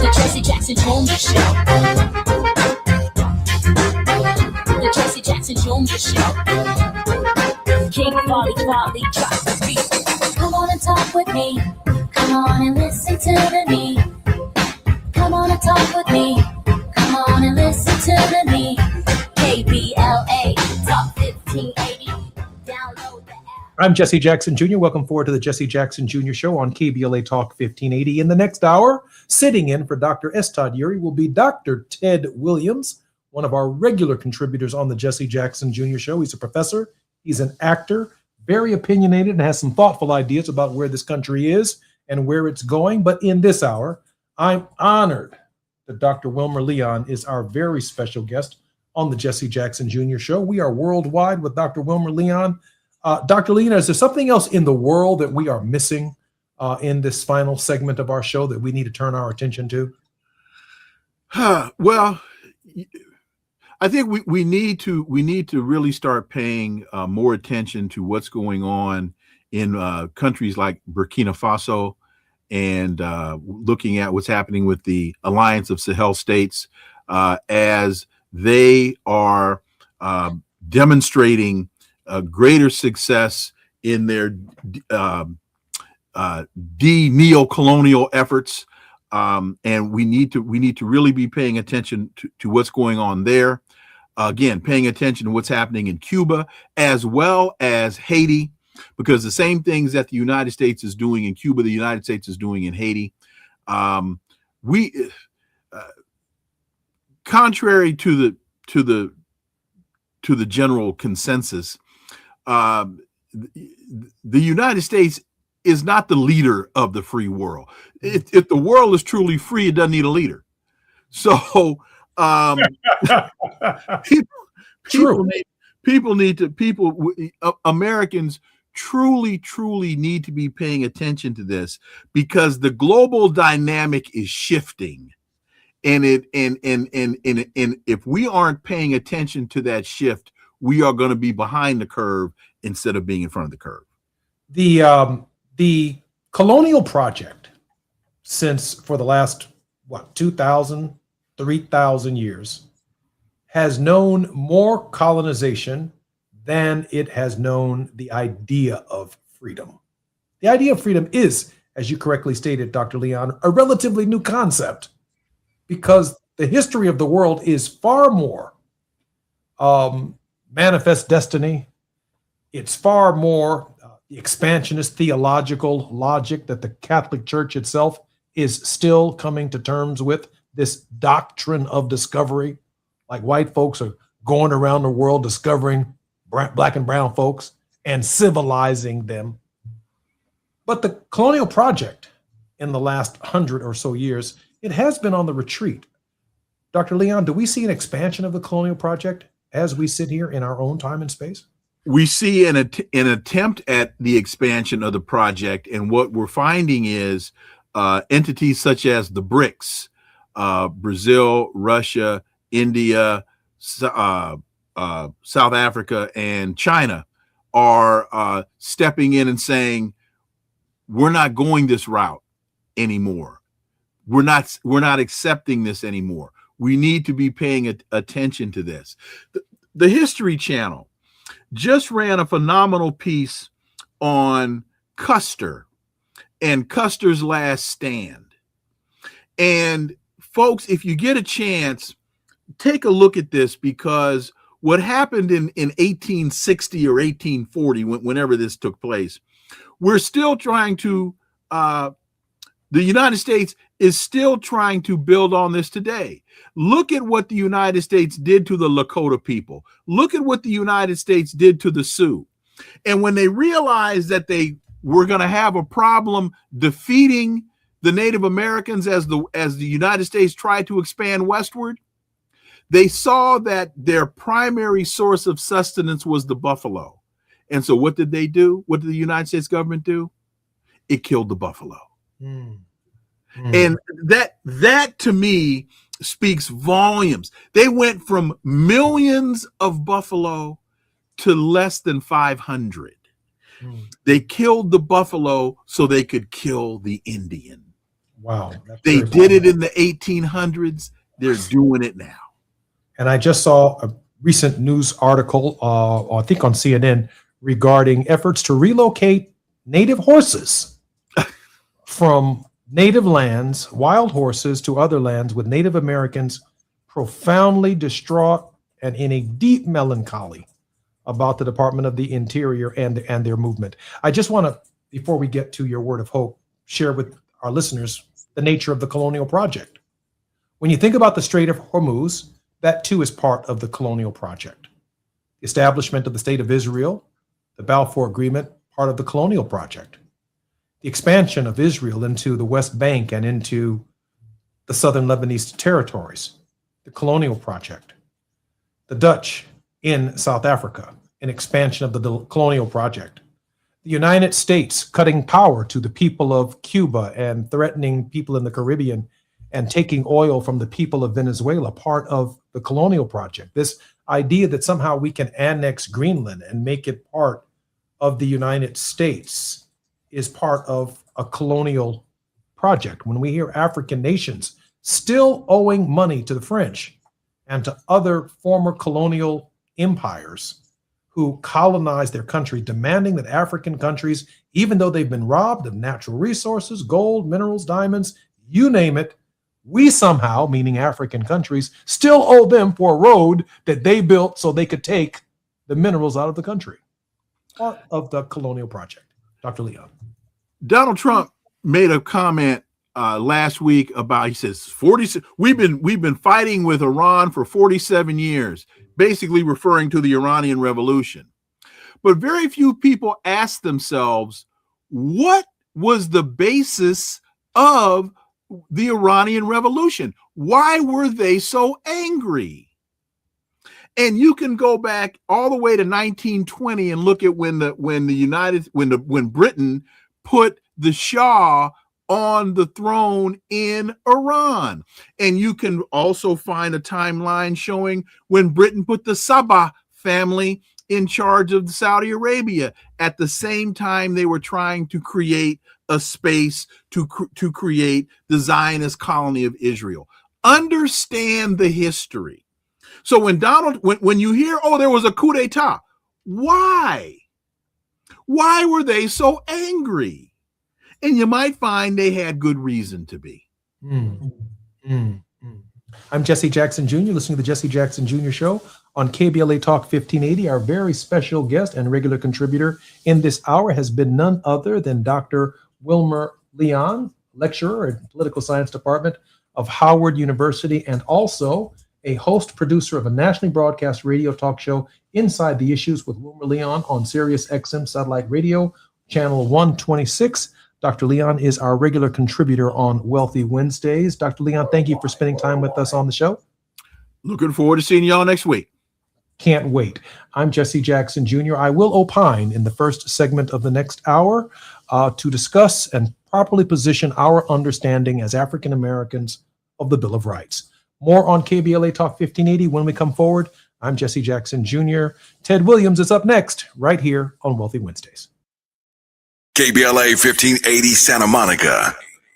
S3: The Jesse Jackson Jr. Show. The Jesse Jackson Jr. Show. King Volley, drop the beat. Come on and talk with me. Come on and listen to me. Come on and talk with me. Come on and listen to me. KBLA Talk 1580. Download the app.
S5: I'm Jesse Jackson Jr. Welcome forward to the Jesse Jackson Jr. Show on KBLA Talk 1580. In the next hour, sitting in for Dr. S. Todd Eury will be Dr. Ted Williams, one of our regular contributors on the Jesse Jackson Jr. Show. He's a professor, he's an actor, very opinionated, and has some thoughtful ideas about where this country is and where it's going. But in this hour, I'm honored that Dr. Wilmer Leon is our very special guest on the Jesse Jackson Jr. Show. We are worldwide with Dr. Wilmer Leon. Dr. Leon, is there something else in the world that we are missing in this final segment of our show that we need to turn our attention to?
S6: Well, I think we need to really start paying more attention to what's going on in countries like Burkina Faso, and looking at what's happening with the Alliance of Sahel States as they are demonstrating greater success in their de-neocolonial efforts, and we need to really be paying attention to what's going on there. Again, paying attention to what's happening in Cuba as well as Haiti, because the same things that the United States is doing in Cuba, the United States is doing in Haiti. Contrary to the general consensus, the United States is not the leader of the free world. If the world is truly free, it doesn't need a leader. So Americans truly need to be paying attention to this, because the global dynamic is shifting, and if we aren't paying attention to that shift, we are going to be behind the curve instead of being in front of the curve.
S5: The colonial project, since for the last 2,000, 3,000 years, has known more colonization than it has known the idea of freedom. The idea of freedom is, as you correctly stated, Dr. Leon, a relatively new concept, because the history of the world is far more manifest destiny. It's far more the expansionist theological logic that the Catholic Church itself is still coming to terms with, this doctrine of discovery. Like white folks are going around the world discovering black and brown folks and civilizing them. But the colonial project in the last 100 or so years, it has been on the retreat. Dr. Leon, do we see an expansion of the colonial project as we sit here in our own time and space?
S6: We see an attempt at the expansion of the project, and what we're finding is entities such as the BRICS, Brazil, Russia, India, South Africa, and China are stepping in and saying, we're not going this route anymore. We're not accepting this anymore. We need to be paying attention to this. The History Channel just ran a phenomenal piece on Custer and Custer's Last Stand. And folks, if you get a chance, take a look at this, because what happened in 1860 or 1840, whenever this took place, we're still trying to, the United States is still trying to build on this today. Look at what the United States did to the Lakota people. Look at what the United States did to the Sioux. And when they realized that they were going to have a problem defeating the Native Americans as the United States tried to expand westward, They saw that their primary source of sustenance was the buffalo. And so what did they do? What did the United States government do? It killed the buffalo. And that to me speaks volumes. They went from millions of buffalo to less than 500. They killed the buffalo so they could kill the Indian.
S5: Wow.
S6: They did it in the 1800s. They're doing it now.
S5: And I just saw a recent news article, I think on CNN, regarding efforts to relocate native horses from native lands, wild horses, to other lands, with Native Americans profoundly distraught and in a deep melancholy about the Department of the Interior and their movement. I just want to, before we get to your word of hope, share with our listeners the nature of the colonial project. When you think about the Strait of Hormuz, that too is part of the colonial project. The establishment of the State of Israel, the Balfour Agreement, part of the colonial project. The expansion of Israel into the West Bank and into the southern Lebanese territories, the colonial project. The Dutch in South Africa, an expansion of the colonial project. The United States cutting power to the people of Cuba and threatening people in the Caribbean and taking oil from the people of Venezuela, part of the colonial project. This idea that somehow we can annex Greenland and make it part of the United States is part of a colonial project. When we hear African nations still owing money to the French and to other former colonial empires who colonized their country, demanding that African countries, even though they've been robbed of natural resources, gold, minerals, diamonds, you name it, we somehow, meaning African countries, still owe them for a road that they built so they could take the minerals out of the country. Part of the colonial project. Dr. Leon.
S6: Donald Trump made a comment last week about, he says, we've been fighting with Iran for 47 years, basically referring to the Iranian Revolution. But very few people ask themselves, what was the basis of the Iranian Revolution? Why were they so angry? And you can go back all the way to 1920 and look at when Britain put the Shah on the throne in Iran. And you can also find a timeline showing when Britain put the Sabah family in charge of Saudi Arabia. At the same time, they were trying to create a space to create the Zionist colony of Israel. Understand the history. So when you hear, oh, there was a coup d'etat, why? Why were they so angry? And you might find they had good reason to be.
S5: I'm Jesse Jackson Jr., listening to the Jesse Jackson Jr. Show on KBLA Talk 1580. Our very special guest and regular contributor in this hour has been none other than Dr. Wilmer Leon, lecturer in Political Science Department of Howard University, and also a host producer of a nationally broadcast radio talk show, Inside the Issues with Wilmer Leon, on Sirius XM Satellite Radio, Channel 126. Dr. Leon is our regular contributor on Wealthy Wednesdays. Dr. Leon, thank you for spending time with us on the show.
S6: Looking forward to seeing y'all next week.
S5: Can't wait. I'm Jesse Jackson Jr. I will opine in the first segment of the next hour to discuss and properly position our understanding as African Americans of the Bill of Rights. More on KBLA Talk 1580 when we come forward. I'm Jesse Jackson Jr. Ted Williams is up next, right here on Wealthy Wednesdays.
S14: KBLA 1580 Santa Monica.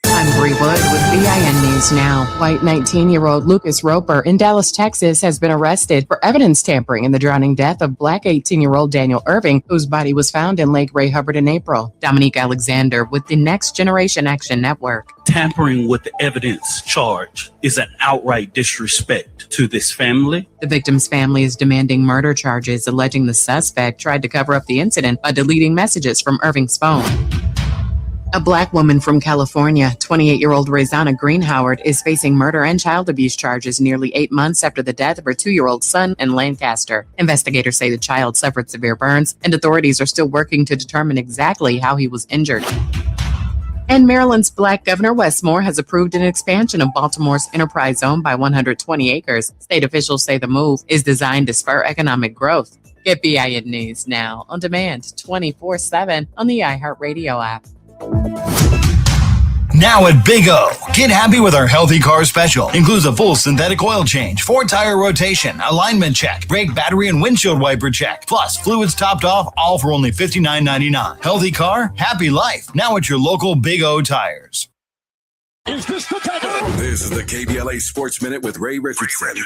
S8: I'm Bree Wood with BIN News Now. White 19-year-old Lucas Roper in Dallas, Texas, has been arrested for evidence tampering in the drowning death of Black 18-year-old Daniel Irving, whose body was found in Lake Ray Hubbard in April. Dominique Alexander with the Next Generation Action Network.
S10: Tampering with the evidence charge is an outright disrespect to this family.
S8: The victim's family is demanding murder charges, alleging the suspect tried to cover up the incident by deleting messages from Irving's phone. A Black woman from California, 28-year-old Raizana Greenhoward, is facing murder and child abuse charges nearly 8 months after the death of her 2-year-old son in Lancaster. Investigators say the child suffered severe burns, and authorities are still working to determine exactly how he was injured. And Maryland's Black Governor Wes Moore has approved an expansion of Baltimore's enterprise zone by 120 acres. State officials say the move is designed to spur economic growth. Get BIN News now on demand 24/7 on the iHeartRadio app.
S7: Now at Big O, get happy with our Healthy Car Special. Includes a full synthetic oil change, 4-tire rotation, alignment check, brake, battery, and windshield wiper check. Plus, fluids topped off, all for only $59.99. Healthy car, happy life. Now at your local Big O Tires.
S14: This is the KBLA Sports Minute with Ray Richardson.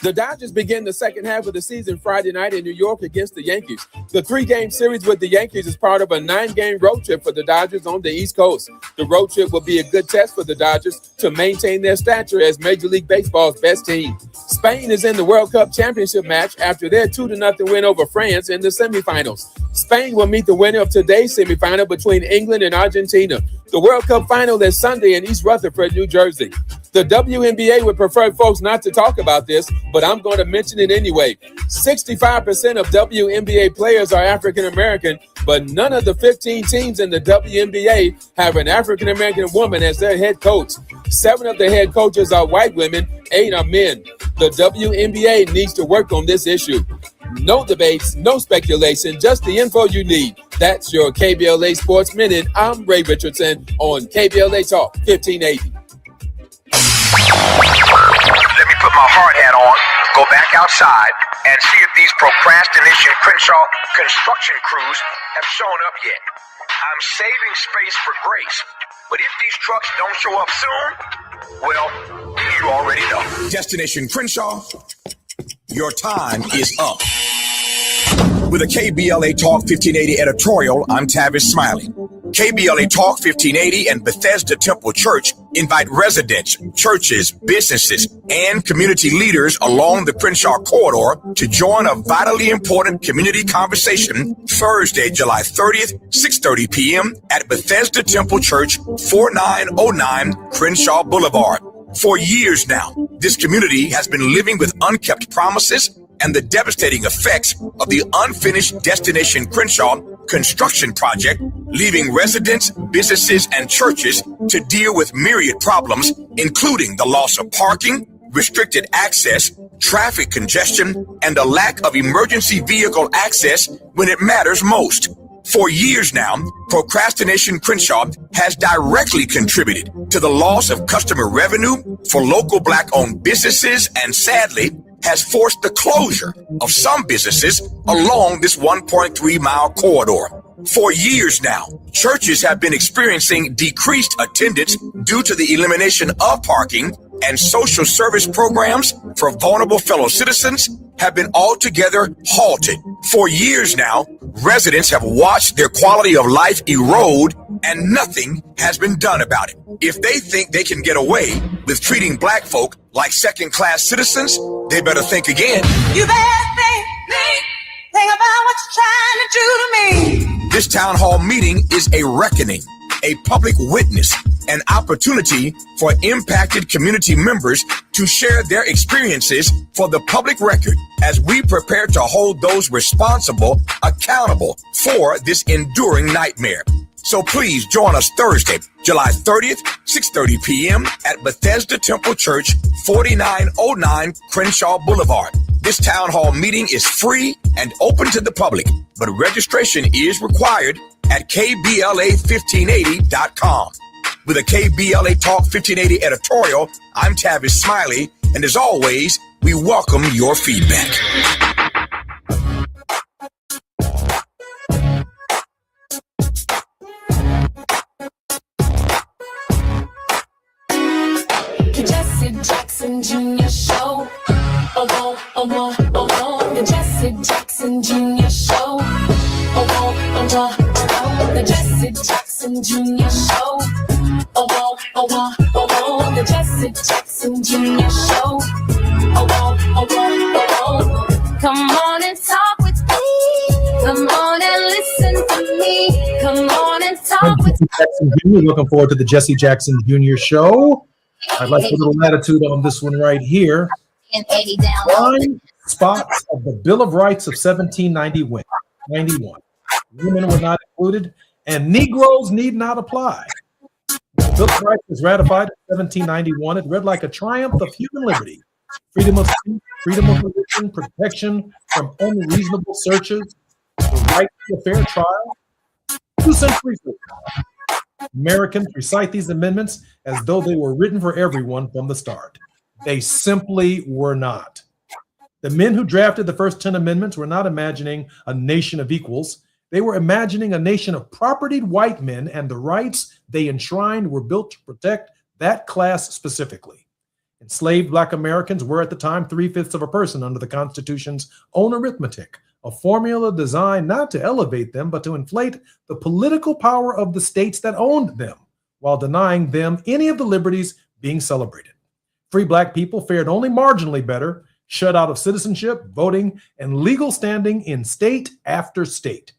S15: The Dodgers begin the second half of the season Friday night in New York against the Yankees. The 3-game series with the Yankees is part of a 9-game road trip for the Dodgers on the East Coast. The road trip will be a good test for the Dodgers to maintain their stature as Major League Baseball's best team. Spain is in the World Cup championship match after their 2-0 win over France in the semifinals. Spain will meet the winner of today's semifinal between England and Argentina. The World Cup final is Sunday in East Rutherford, New Jersey. The WNBA would prefer folks not to talk about this, but I'm going to mention it anyway. 65% of WNBA players are African American, but none of the 15 teams in the WNBA have an African American woman as their head coach. 7 of the head coaches are white women, 8 are men. The WNBA needs to work on this issue. No debates, no speculation, just the info you need. That's your KBLA Sports Minute. I'm Ray Richardson on KBLA Talk 1580.
S1: Let me put my hard hat on, go back outside, and see if these procrastination Crenshaw construction crews have shown up yet. I'm saving space for grace, but if these trucks don't show up soon, well, you already know. Destination Crenshaw, your time is up. With a KBLA Talk 1580 editorial, I'm Tavis Smiley. KBLA Talk 1580 and Bethesda Temple Church invite residents, churches, businesses, and community leaders along the Crenshaw corridor to join a vitally important community conversation Thursday, July 30th, 6:30 p.m. at Bethesda Temple Church, 4909 Crenshaw Boulevard. For years now, this community has been living with unkept promises and the devastating effects of the unfinished Destination Crenshaw construction project, leaving residents, businesses, and churches to deal with myriad problems, including the loss of parking, restricted access, traffic congestion, and a lack of emergency vehicle access when it matters most. For years now, Procrastination Crenshaw has directly contributed to the loss of customer revenue for local Black-owned businesses and, sadly, has forced the closure of some businesses along this 1.3-mile corridor. For years now, churches have been experiencing decreased attendance due to the elimination of parking, and social service programs for vulnerable fellow citizens have been altogether halted. For years now, residents have watched their quality of life erode, and nothing has been done about it. If they think they can get away with treating Black folk like second-class citizens, they better think again.
S2: You better think about what you're trying to do to me.
S1: This town hall meeting is a reckoning, a public witness, an opportunity for impacted community members to share their experiences for the public record as we prepare to hold those responsible accountable for this enduring nightmare. So please join us Thursday, July 30th, 6:30 p.m. at Bethesda Temple Church, 4909 Crenshaw Boulevard. This town hall meeting is free and open to the public, but registration is required at KBLA1580.com. With a KBLA Talk 1580 editorial, I'm Tavis Smiley, and as always, we welcome your feedback.
S3: The Jesse Jackson Jr. Show. The Jesse Jackson Jr. Show. The Jesse Jackson Jr. Show. The Jesse Jackson Jr. Show. Come on and talk with me. Come on and listen to me. Come on and talk with me.
S5: Jackson Jr. Looking forward to the Jesse Jackson Jr. Show. I'd like a little latitude on this one right here. Prime spots of the Bill of Rights of 1791. Women were not included, and Negroes need not apply. When the Bill of Rights was ratified in 1791, it read like a triumph of human liberty, freedom of speech, freedom of religion, protection from unreasonable searches, the right to a fair trial. 2 centuries later, Americans recite these amendments as though they were written for everyone from the start. They simply were not. The men who drafted the first 10 amendments were not imagining a nation of equals. They were imagining a nation of propertied white men, and the rights they enshrined were built to protect that class specifically. Enslaved Black Americans were at the time 3/5 of a person under the Constitution's own arithmetic, a formula designed not to elevate them, but to inflate the political power of the states that owned them, while denying them any of the liberties being celebrated. Free Black people fared only marginally better, shut out of citizenship, voting, and legal standing in state after state.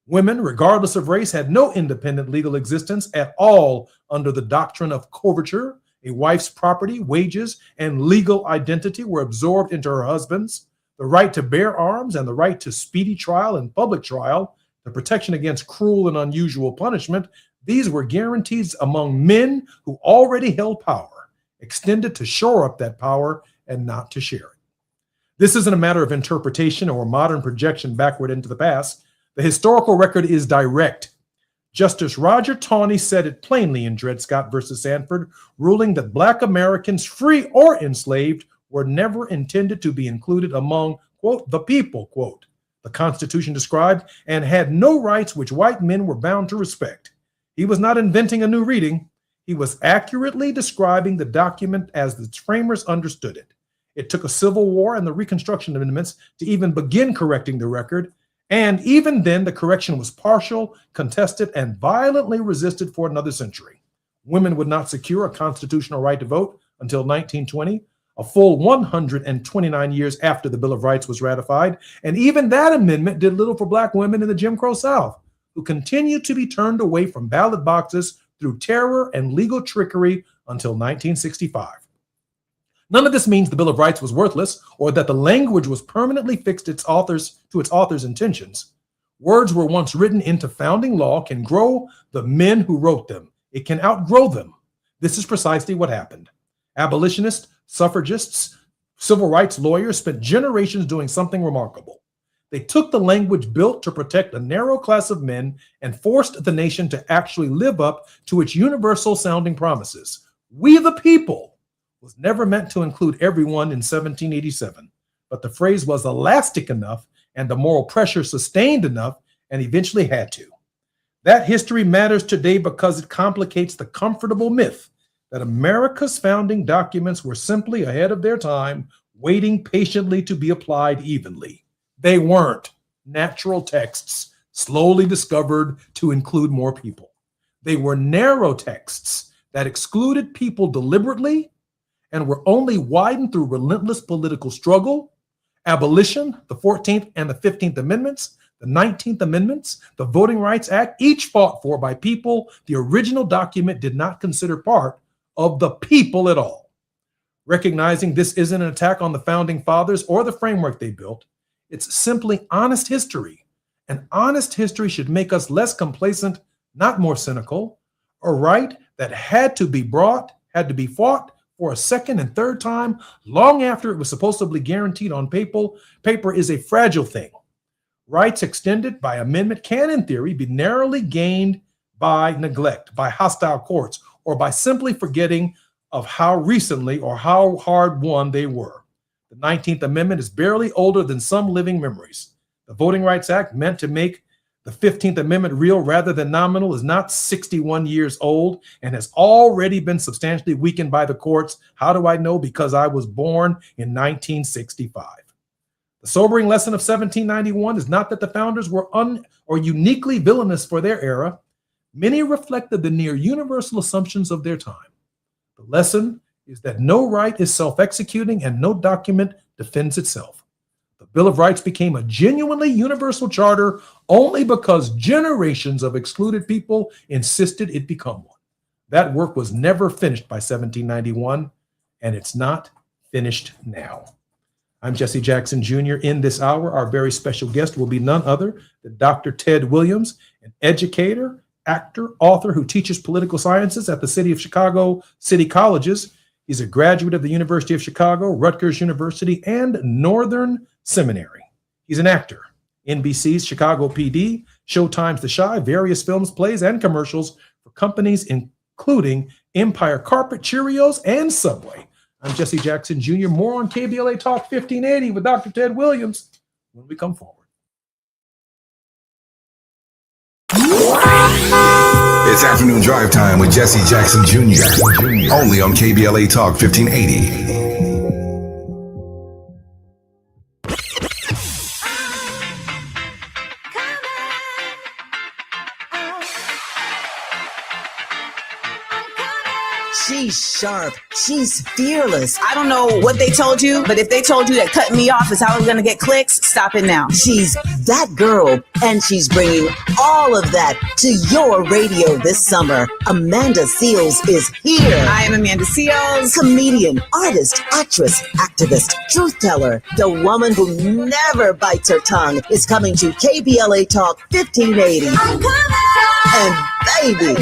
S5: Women, regardless of race, had no independent legal existence at all under the doctrine of coverture. A wife's property, wages, and legal identity were absorbed into her husband's. The right to bear arms and the right to speedy trial and public trial, the protection against cruel and unusual punishment, these were guarantees among men who already held power, extended to shore up that power and not to share it. This isn't a matter of interpretation or modern projection backward into the past. The historical record is direct. Justice Roger Taney said it plainly in Dred Scott versus Sanford, ruling that Black Americans, free or enslaved, were never intended to be included among, quote, the people, quote, the Constitution described, and had no rights which white men were bound to respect. He was not inventing a new reading. He was accurately describing the document as its framers understood it. It took a civil war and the Reconstruction Amendments to even begin correcting the record, and even then the correction was partial, contested, and violently resisted for another century. Women would not secure a constitutional right to vote until 1920, a full 129 years after the Bill of Rights was ratified, and even that amendment did little for Black women in the Jim Crow South, who continued to be turned away from ballot boxes through terror and legal trickery until 1965. None of this means the Bill of Rights was worthless or that the language was permanently fixed to its author's intentions. Words were once written into founding law can grow the men who wrote them. It can outgrow them. This is precisely what happened. Abolitionists, suffragists, civil rights lawyers spent generations doing something remarkable. They took the language built to protect a narrow class of men and forced the nation to actually live up to its universal sounding promises. We the people was never meant to include everyone in 1787, but the phrase was elastic enough and the moral pressure sustained enough and eventually had to. That history matters today because it complicates the comfortable myth that America's founding documents were simply ahead of their time, waiting patiently to be applied evenly. They weren't natural texts slowly discovered to include more people. They were narrow texts that excluded people deliberately and were only widened through relentless political struggle. Abolition, the 14th and the 15th Amendments, the 19th Amendments, the Voting Rights Act, each fought for by people the original document did not consider part of the people at all. Recognizing this isn't an attack on the founding fathers or the framework they built, it's simply honest history. And honest history should make us less complacent, not more cynical. A right that had to be fought for a second and third time, long after it was supposedly guaranteed on paper is a fragile thing. Rights extended by amendment can, in theory, be narrowly gained by neglect, by hostile courts, or by simply forgetting of how recently or how hard won they were. The 19th Amendment is barely older than some living memories. The Voting Rights Act, meant to make the 15th Amendment real rather than nominal, is not 61 years old and has already been substantially weakened by the courts. How do I know? Because I was born in 1965. The sobering lesson of 1791 is not that the founders were uniquely villainous for their era. Many reflected the near universal assumptions of their time. The lesson is that no right is self-executing and no document defends itself. The Bill of Rights became a genuinely universal charter only because generations of excluded people insisted it become one. That work was never finished by 1791, and it's not finished now. I'm Jesse Jackson Jr. In this hour, our very special guest will be none other than Dr. Ted Williams, an educator, actor, author who teaches political sciences at the City of Chicago City Colleges. He's a graduate of the University of Chicago, Rutgers University, and Northern Seminary. He's an actor. NBC's Chicago PD, Showtime's The Chi, various films, plays, and commercials for companies including Empire Carpet, Cheerios, and Subway. I'm Jesse Jackson Jr. More on KBLA Talk 1580 with Dr. Ted Williams when we come forward.
S14: It's afternoon drive time with Jesse Jackson Jr. Only on KBLA Talk 1580.
S11: She's sharp. She's fearless. I don't know what they told you, but if they told you that cutting me off is how I'm going to get clicks, stop it now. She's that girl, and she's bringing all of that to your radio this summer. Amanda Seales is here. I am Amanda Seales. Comedian, artist, actress, activist, truth teller. The woman who never bites her tongue is coming to KBLA Talk 1580. I'm coming! And baby,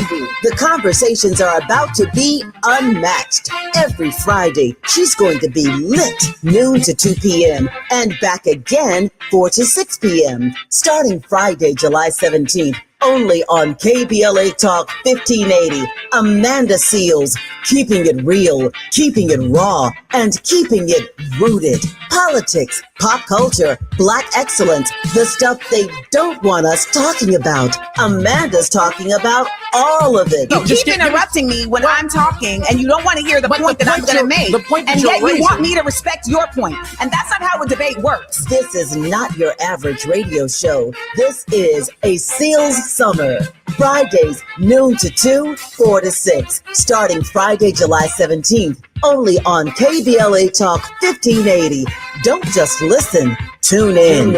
S11: the conversations are about to be unmatched. Every Friday, she's going to be lit noon to 2 p.m. and back again 4 to 6 p.m. starting Friday, July 17th. Only on KBLA Talk 1580. Amanda Seales, keeping it real, keeping it raw, and keeping it rooted. Politics, pop culture, Black excellence, the stuff they don't want us talking about. Amanda's talking about all of it. You keep interrupting me when I'm talking, and you don't want to hear the point that I'm going to make. And yet you want me to respect your point. And that's not how a debate works. This is not your average radio show. This is a Seales Summer. Fridays, noon to 2, 4 to 6. Starting Friday, July 17th. Only on KBLA Talk 1580. Don't just listen. Tune in.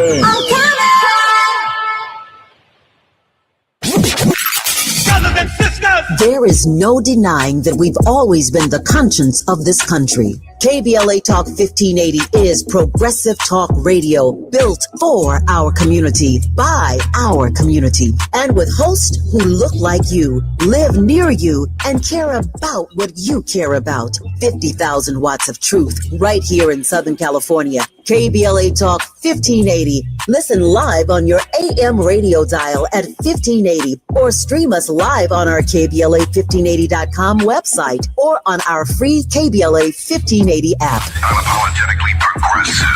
S11: There is no denying that we've always been the conscience of this country. KBLA Talk 1580 is progressive talk radio built for our community, by our community, and with hosts who look like you, live near you, and care about what you care about. 50,000 watts of truth right here in Southern California. KBLA Talk 1580. Listen live on your AM radio dial at 1580 or stream us live on our KBLA1580.com website or on our free KBLA 1580 app.
S14: Unapologetically progressive.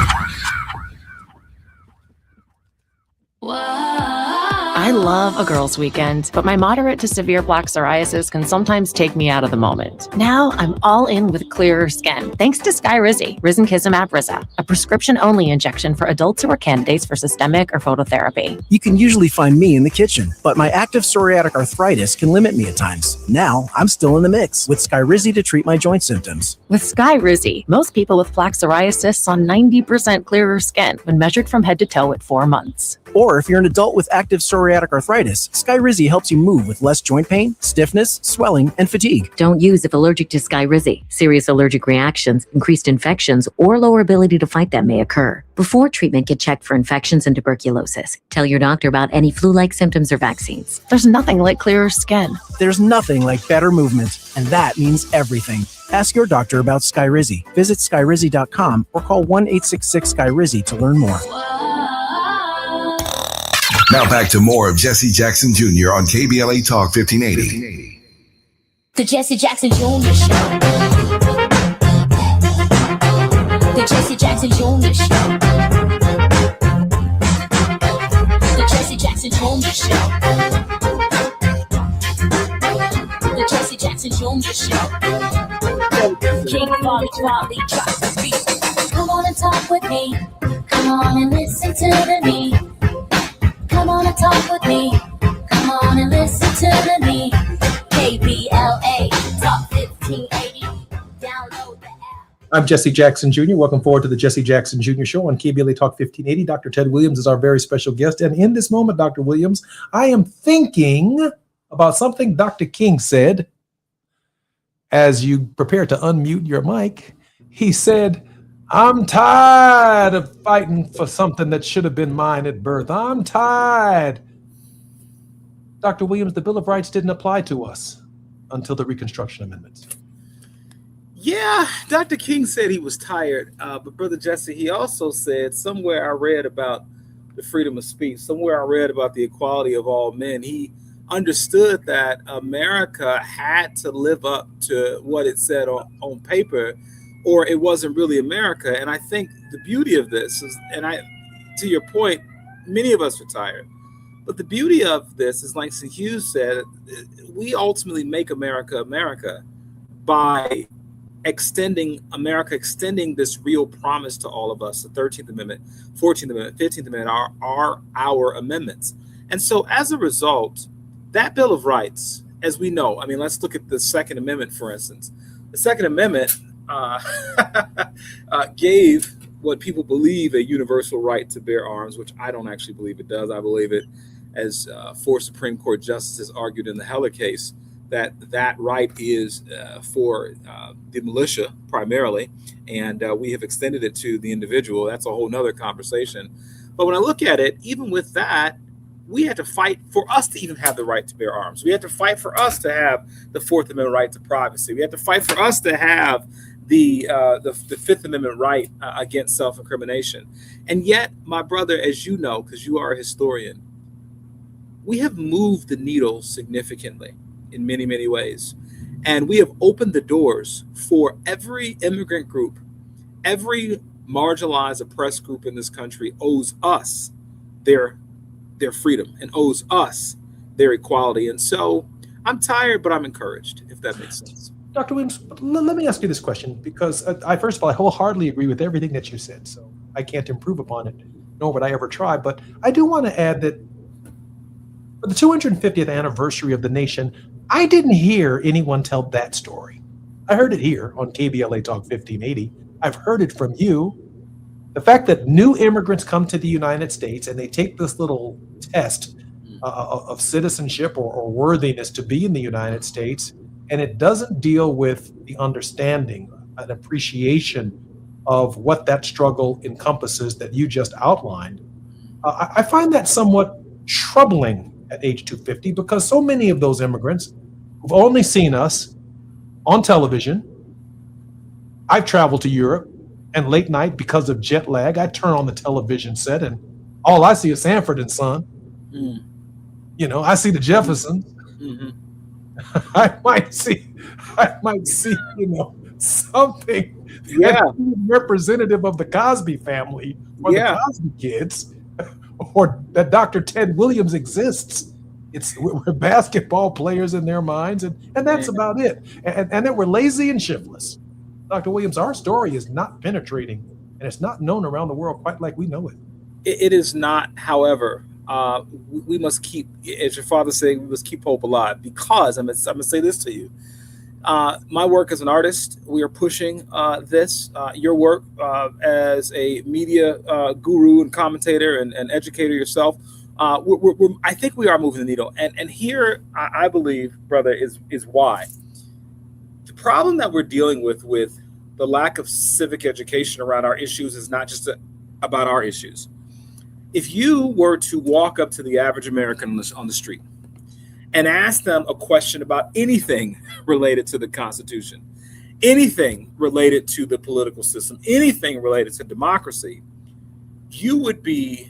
S12: I love a girls' weekend, but my moderate to severe plaque psoriasis can sometimes take me out of the moment. Now I'm all in with clearer skin, thanks to Skyrizi, Risankizumab Riza, a prescription-only injection for adults who are candidates for systemic or phototherapy.
S9: You can usually find me in the kitchen, but my active psoriatic arthritis can limit me at times. Now I'm still in the mix with Skyrizi to treat my joint symptoms.
S12: With Skyrizi, most people with plaque psoriasis saw 90% clearer skin when measured from head to toe at 4 months.
S9: Or if you're an adult with active psoriatic arthritis, Skyrizi helps you move with less joint pain, stiffness, swelling, and fatigue.
S13: Don't use if allergic to Skyrizi. Serious allergic reactions, increased infections, or lower ability to fight them may occur. Before treatment, get checked for infections and tuberculosis. Tell your doctor about any flu-like symptoms or vaccines.
S12: There's nothing like clearer skin.
S9: There's nothing like better movement, and that means everything. Ask your doctor about Skyrizi. Visit Skyrizi.com or call 1-866-SKYRIZI to learn more.
S14: Now back to more of Jesse Jackson Jr. on KBLA Talk 1580.
S3: The Jesse Jackson Jr. Show. The Jesse Jackson Jr. Show. The Jesse Jackson Jr. Show. The Jesse Jackson Jr. Show. King Quality drops the beat. Come on and talk with me. Come on and listen to me. Come on and talk with me. Come on and listen to me. KBLA Talk 1580. Download the app.
S5: I'm Jesse Jackson Jr. Welcome forward to the Jesse Jackson Jr. Show on KBLA Talk 1580. Dr. Ted Williams is our very special guest. And in this moment, Dr. Williams, I am thinking about something Dr. King said as you prepare to unmute your mic. He said, I'm tired of fighting for something that should have been mine at birth. I'm tired. Dr. Williams, the Bill of Rights didn't apply to us until the Reconstruction Amendments.
S16: Yeah, Dr. King said he was tired, but Brother Jesse, he also said, somewhere I read about the freedom of speech, somewhere I read about the equality of all men. He understood that America had to live up to what it said on paper, or it wasn't really America. And I think the beauty of this is, to your point, many of us are tired. But the beauty of this is, like Langston Hughes said, we ultimately make America America by extending this real promise to all of us. The 13th Amendment, 14th Amendment, 15th Amendment are our amendments. And so as a result, that Bill of Rights, as we know, I mean, let's look at the Second Amendment, for instance. The Second Amendment gave what people believe a universal right to bear arms, which I don't actually believe it does. I believe it, as four Supreme Court justices argued in the Heller case, that right is for the militia primarily, and we have extended it to the individual. That's a whole nother conversation. But when I look at it, even with that, we had to fight for us to even have the right to bear arms. We had to fight for us to have the Fourth Amendment right to privacy. We had to fight for us to have the Fifth Amendment right against self-incrimination. And yet, my brother, as you know, because you are a historian, we have moved the needle significantly in many, many ways. And we have opened the doors for every immigrant group, every marginalized, oppressed group in this country owes us their freedom and owes us their equality. And so I'm tired, but I'm encouraged, if that makes sense.
S5: Dr. Williams, let me ask you this question, because first of all, I wholeheartedly agree with everything that you said, so I can't improve upon it, nor would I ever try. But I do want to add that for the 250th anniversary of the nation, I didn't hear anyone tell that story. I heard it here on KBLA Talk 1580. I've heard it from you. The fact that new immigrants come to the United States and they take this little test of citizenship or worthiness to be in the United States, and it doesn't deal with the understanding, an appreciation of what that struggle encompasses that you just outlined. I find that somewhat troubling at age 250, because so many of those immigrants who've only seen us on television. I've traveled to Europe, and late night, because of jet lag, I turn on the television set and all I see is Sanford and Son. You know, I see the Jeffersons. I might see, you know, something representative of the Cosby family or the Cosby kids, or that Dr. Ted Williams exists. We're basketball players in their minds, and that's about it. And that we're lazy and shiftless. Dr. Williams, our story is not penetrating, and it's not known around the world quite like we know it.
S16: It is not, however. We must keep, as your father said, we must keep hope alive, because I'm gonna say this to you. My work as an artist, we are pushing this. Your work as a media guru and commentator and educator yourself, I think we are moving the needle. And here, I believe, brother, is why. The problem that we're dealing with the lack of civic education around our issues is not just about our issues. If you were to walk up to the average American on the street and ask them a question about anything related to the Constitution, anything related to the political system, anything related to democracy, you would be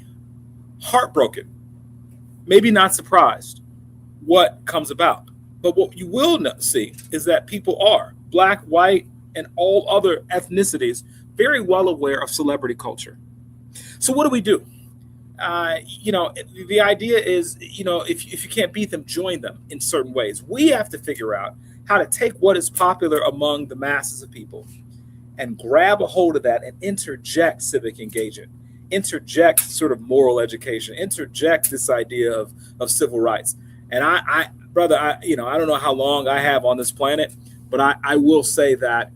S16: heartbroken, maybe not surprised what comes about. But what you will see is that people are, Black, white, and all other ethnicities, very well aware of celebrity culture. So what do? The idea is, if you can't beat them, join them in certain ways. We have to figure out how to take what is popular among the masses of people and grab a hold of that and interject civic engagement, interject sort of moral education, interject this idea of civil rights. And I don't know how long I have on this planet, but I will say that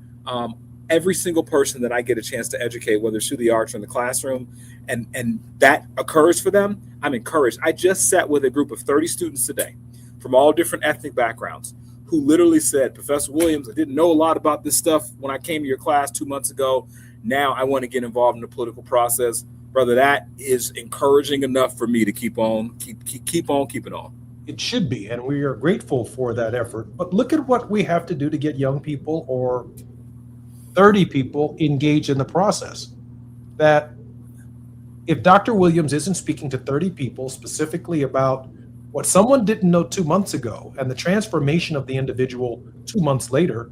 S16: every single person that I get a chance to educate, whether it's through the arts or in the classroom, and that occurs for them, I'm encouraged. I just sat with a group of 30 students today from all different ethnic backgrounds who literally said, Professor Williams, I didn't know a lot about this stuff when I came to your class 2 months ago. Now I want to get involved in the political process. Brother, that is encouraging enough for me to keep on keeping on.
S5: It should be, and we are grateful for that effort. But look at what we have to do to get young people or 30 people engaged in the process. That if Dr. Williams isn't speaking to 30 people specifically about what someone didn't know 2 months ago and the transformation of the individual 2 months later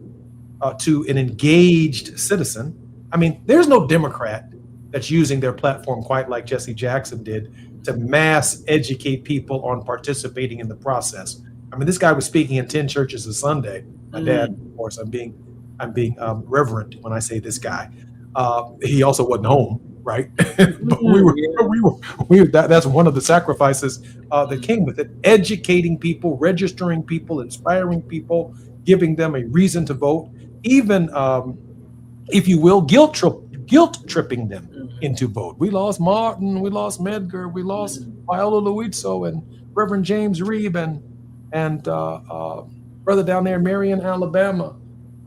S5: to an engaged citizen, I mean, there's no Democrat that's using their platform quite like Jesse Jackson did to mass educate people on participating in the process. I mean, this guy was speaking in 10 churches a Sunday. My dad, of course, I'm being reverent when I say this guy. He also wasn't home, right? But that's one of the sacrifices that came with it: educating people, registering people, inspiring people, giving them a reason to vote, even, if you will, guilt tripping them into vote. We lost Martin, we lost Medgar, we lost Viola Luizzo and Reverend James Reeb and brother down there in Marion, Alabama,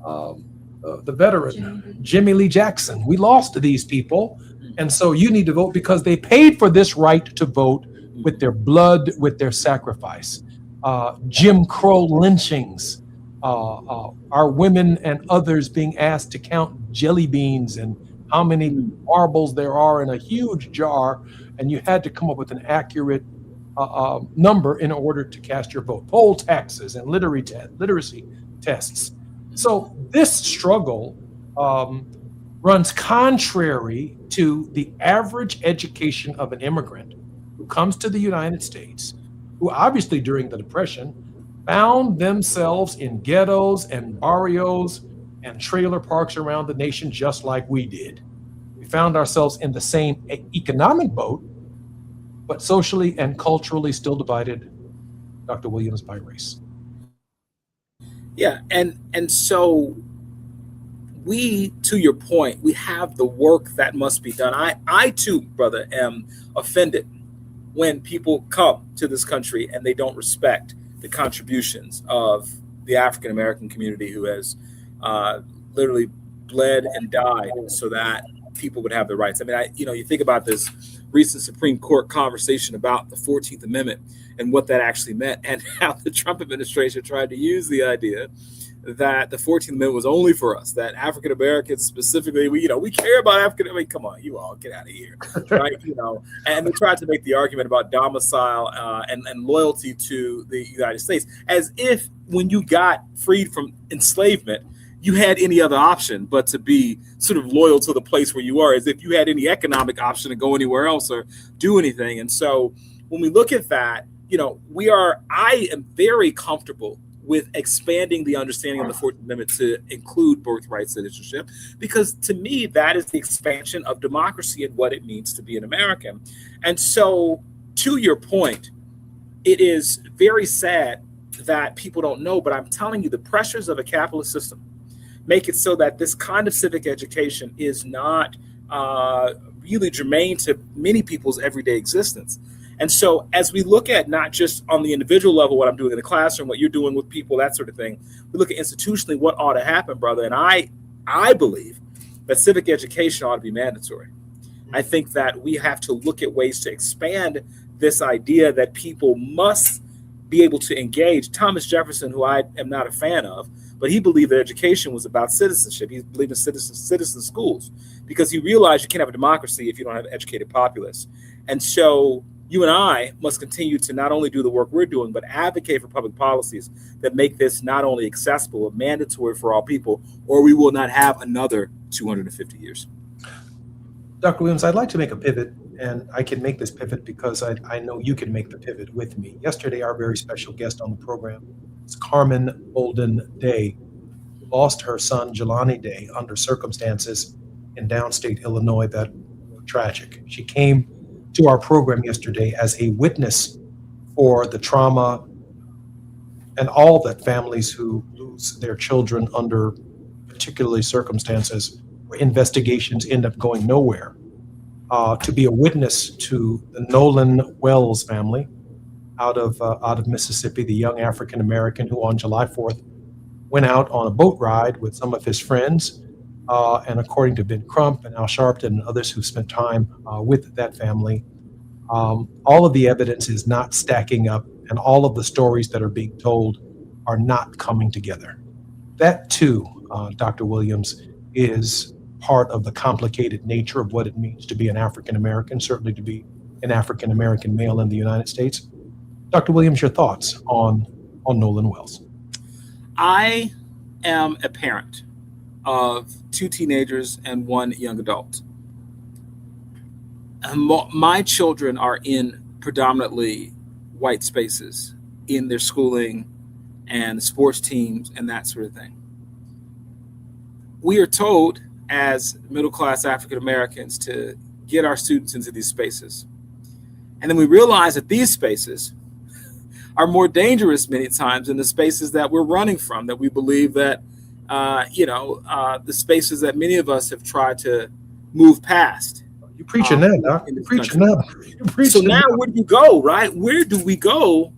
S5: the veteran, Jimmy Lee Jackson. We lost these people. And so you need to vote because they paid for this right to vote with their blood, with their sacrifice. Jim Crow lynchings, our women and others being asked to count jelly beans and how many marbles there are in a huge jar, and you had to come up with an accurate number in order to cast your vote. Poll taxes and literacy tests. So this struggle runs contrary to the average education of an immigrant who comes to the United States, who obviously during the Depression found themselves in ghettos and barrios and trailer parks around the nation just like we did. We found ourselves in the same economic boat, but socially and culturally still divided, Dr. Williams, by race.
S16: Yeah, and so we, to your point, we have the work that must be done. I too, brother, am offended when people come to this country and they don't respect the contributions of the African American community who has literally bled and died so that people would have the rights. I mean, you think about this recent Supreme Court conversation about the 14th Amendment and what that actually meant, and how the Trump administration tried to use the idea that the 14th Amendment was only for us, that African Americans specifically, we care about African. I mean, come on, you all get out of here, right? And they tried to make the argument about domicile and loyalty to the United States, as if when you got freed from enslavement, you had any other option but to be sort of loyal to the place where you are, as if you had any economic option to go anywhere else or do anything. And so when we look at that, I am very comfortable with expanding the understanding of the 14th Amendment to include birthright citizenship, because to me, that is the expansion of democracy and what it means to be an American. And so to your point, it is very sad that people don't know, but I'm telling you, the pressures of a capitalist system make it so that this kind of civic education is not really germane to many people's everyday existence. And so as we look at not just on the individual level, what I'm doing in the classroom, what you're doing with people, that sort of thing, we look at institutionally what ought to happen, brother. And I believe that civic education ought to be mandatory. I think that we have to look at ways to expand this idea that people must be able to engage. Thomas Jefferson, who I am not a fan of, but he believed that education was about citizenship. He believed in citizen schools, because he realized you can't have a democracy if you don't have an educated populace. And so you and I must continue to not only do the work we're doing, but advocate for public policies that make this not only accessible, but mandatory for all people, or we will not have another 250 years.
S5: Dr. Williams, I'd like to make a pivot, and I can make this pivot because I know you can make the pivot with me. Yesterday, our very special guest on the program is Carmen Bolden Day, who lost her son, Jelani Day, under circumstances in downstate Illinois that were tragic. She came to our program yesterday as a witness for the trauma and all that families who lose their children under particularly circumstances where investigations end up going nowhere. To be a witness to the Nolan Wells family out of Mississippi, the young African American who on July 4th went out on a boat ride with some of his friends, and according to Ben Crump and Al Sharpton and others who spent time with that family, all of the evidence is not stacking up and all of the stories that are being told are not coming together. That too, Dr. Williams, is part of the complicated nature of what it means to be an African American, certainly to be an African American male in the United States. Dr. Williams, your thoughts on Nolan Wells?
S16: I am a parent of 2 teenagers and 1 young adult. My children are in predominantly white spaces in their schooling and sports teams and that sort of thing. We are told as middle-class African Americans to get our students into these spaces. And then we realize that these spaces are more dangerous many times than the spaces that we're running from, that we believe that, the spaces that many of us have tried to move past.
S5: You're preaching that, Doc. You're preaching that.
S16: So now where do you go, right? Where do we go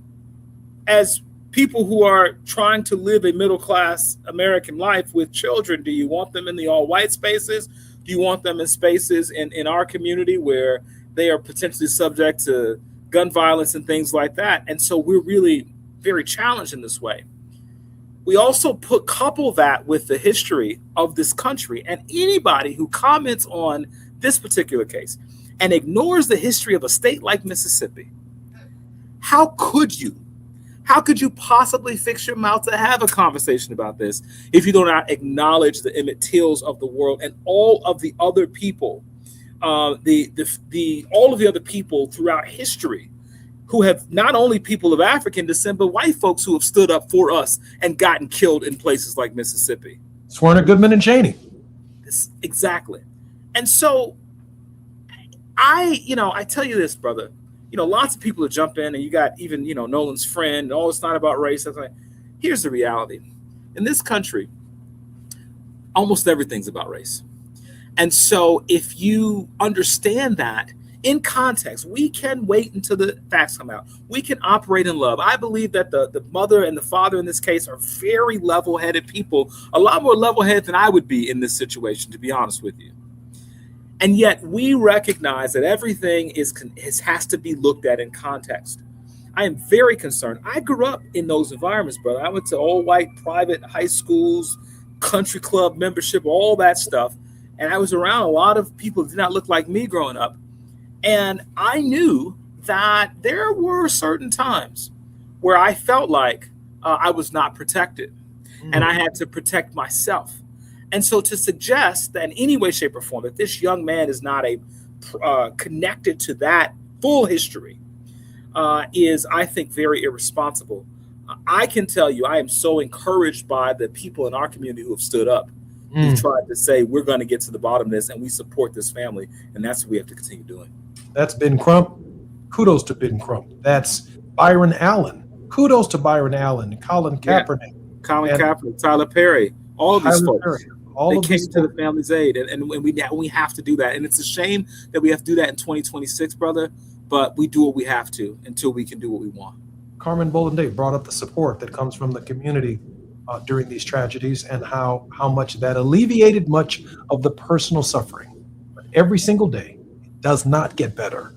S16: as people who are trying to live a middle-class American life with children? Do you want them in the all-white spaces? Do you want them in spaces in our community where they are potentially subject to gun violence and things like that? And so we're really very challenged in this way. We also couple that with the history of this country, and anybody who comments on this particular case and ignores the history of a state like Mississippi, how could you possibly fix your mouth to have a conversation about this if you do not acknowledge the Emmett Tills of the world and all of the other people, all of the other people throughout history who have not only people of African descent, but white folks who have stood up for us and gotten killed in places like Mississippi.
S5: Swerner Goodman and Cheney.
S16: Exactly. And so I tell you this, brother, lots of people who jump in, and you got even, Nolan's friend, oh, it's not about race. Here's the reality. In this country, almost everything's about race. And so if you understand that in context, we can wait until the facts come out. We can operate in love. I believe that the mother and the father in this case are very level-headed people, a lot more level-headed than I would be in this situation, to be honest with you. And yet we recognize that everything has to be looked at in context. I am very concerned. I grew up in those environments, brother. I went to all-white private high schools, country club membership, all that stuff. And I was around a lot of people who did not look like me growing up. And I knew that there were certain times where I felt like I was not protected and I had to protect myself. And so to suggest that in any way, shape, or form that this young man is not connected to that full history is, I think, very irresponsible. I can tell you, I am so encouraged by the people in our community who have stood up, who've tried to say, we're going to get to the bottom of this and we support this family. And that's what we have to continue doing.
S5: That's Ben Crump. Kudos to Ben Crump. That's Byron Allen. Kudos to Byron Allen, Colin Kaepernick.
S16: Colin Kaepernick, Tyler Perry, all of these folks.
S5: Perry,
S16: they came to the family's aid, and we have to do that. And it's a shame that we have to do that in 2026, brother, but we do what we have to until we can do what we want.
S5: Carmen Bolden brought up the support that comes from the community during these tragedies and how much that alleviated much of the personal suffering. But every single day, it does not get better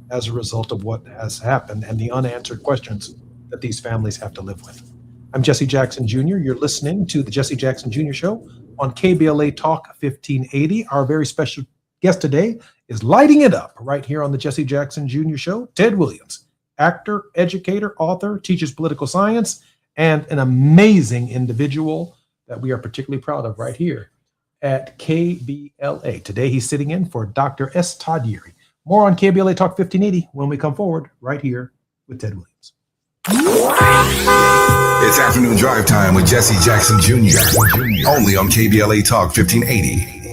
S5: as a result of what has happened and the unanswered questions that these families have to live with. I'm Jesse Jackson Jr. You're listening to the Jesse Jackson Jr. Show on KBLA Talk 1580. Our very special guest today is lighting it up right here on the Jesse Jackson Jr. Show, Ted Williams, actor, educator, author, teaches political science, and an amazing individual that we are particularly proud of right here at KBLA. Today, he's sitting in for Dr. S. Todd Yeary. More on KBLA Talk 1580 when we come forward right here with Ted Williams.
S14: It's afternoon drive time with Jesse Jackson Jr. Only on KBLA Talk 1580.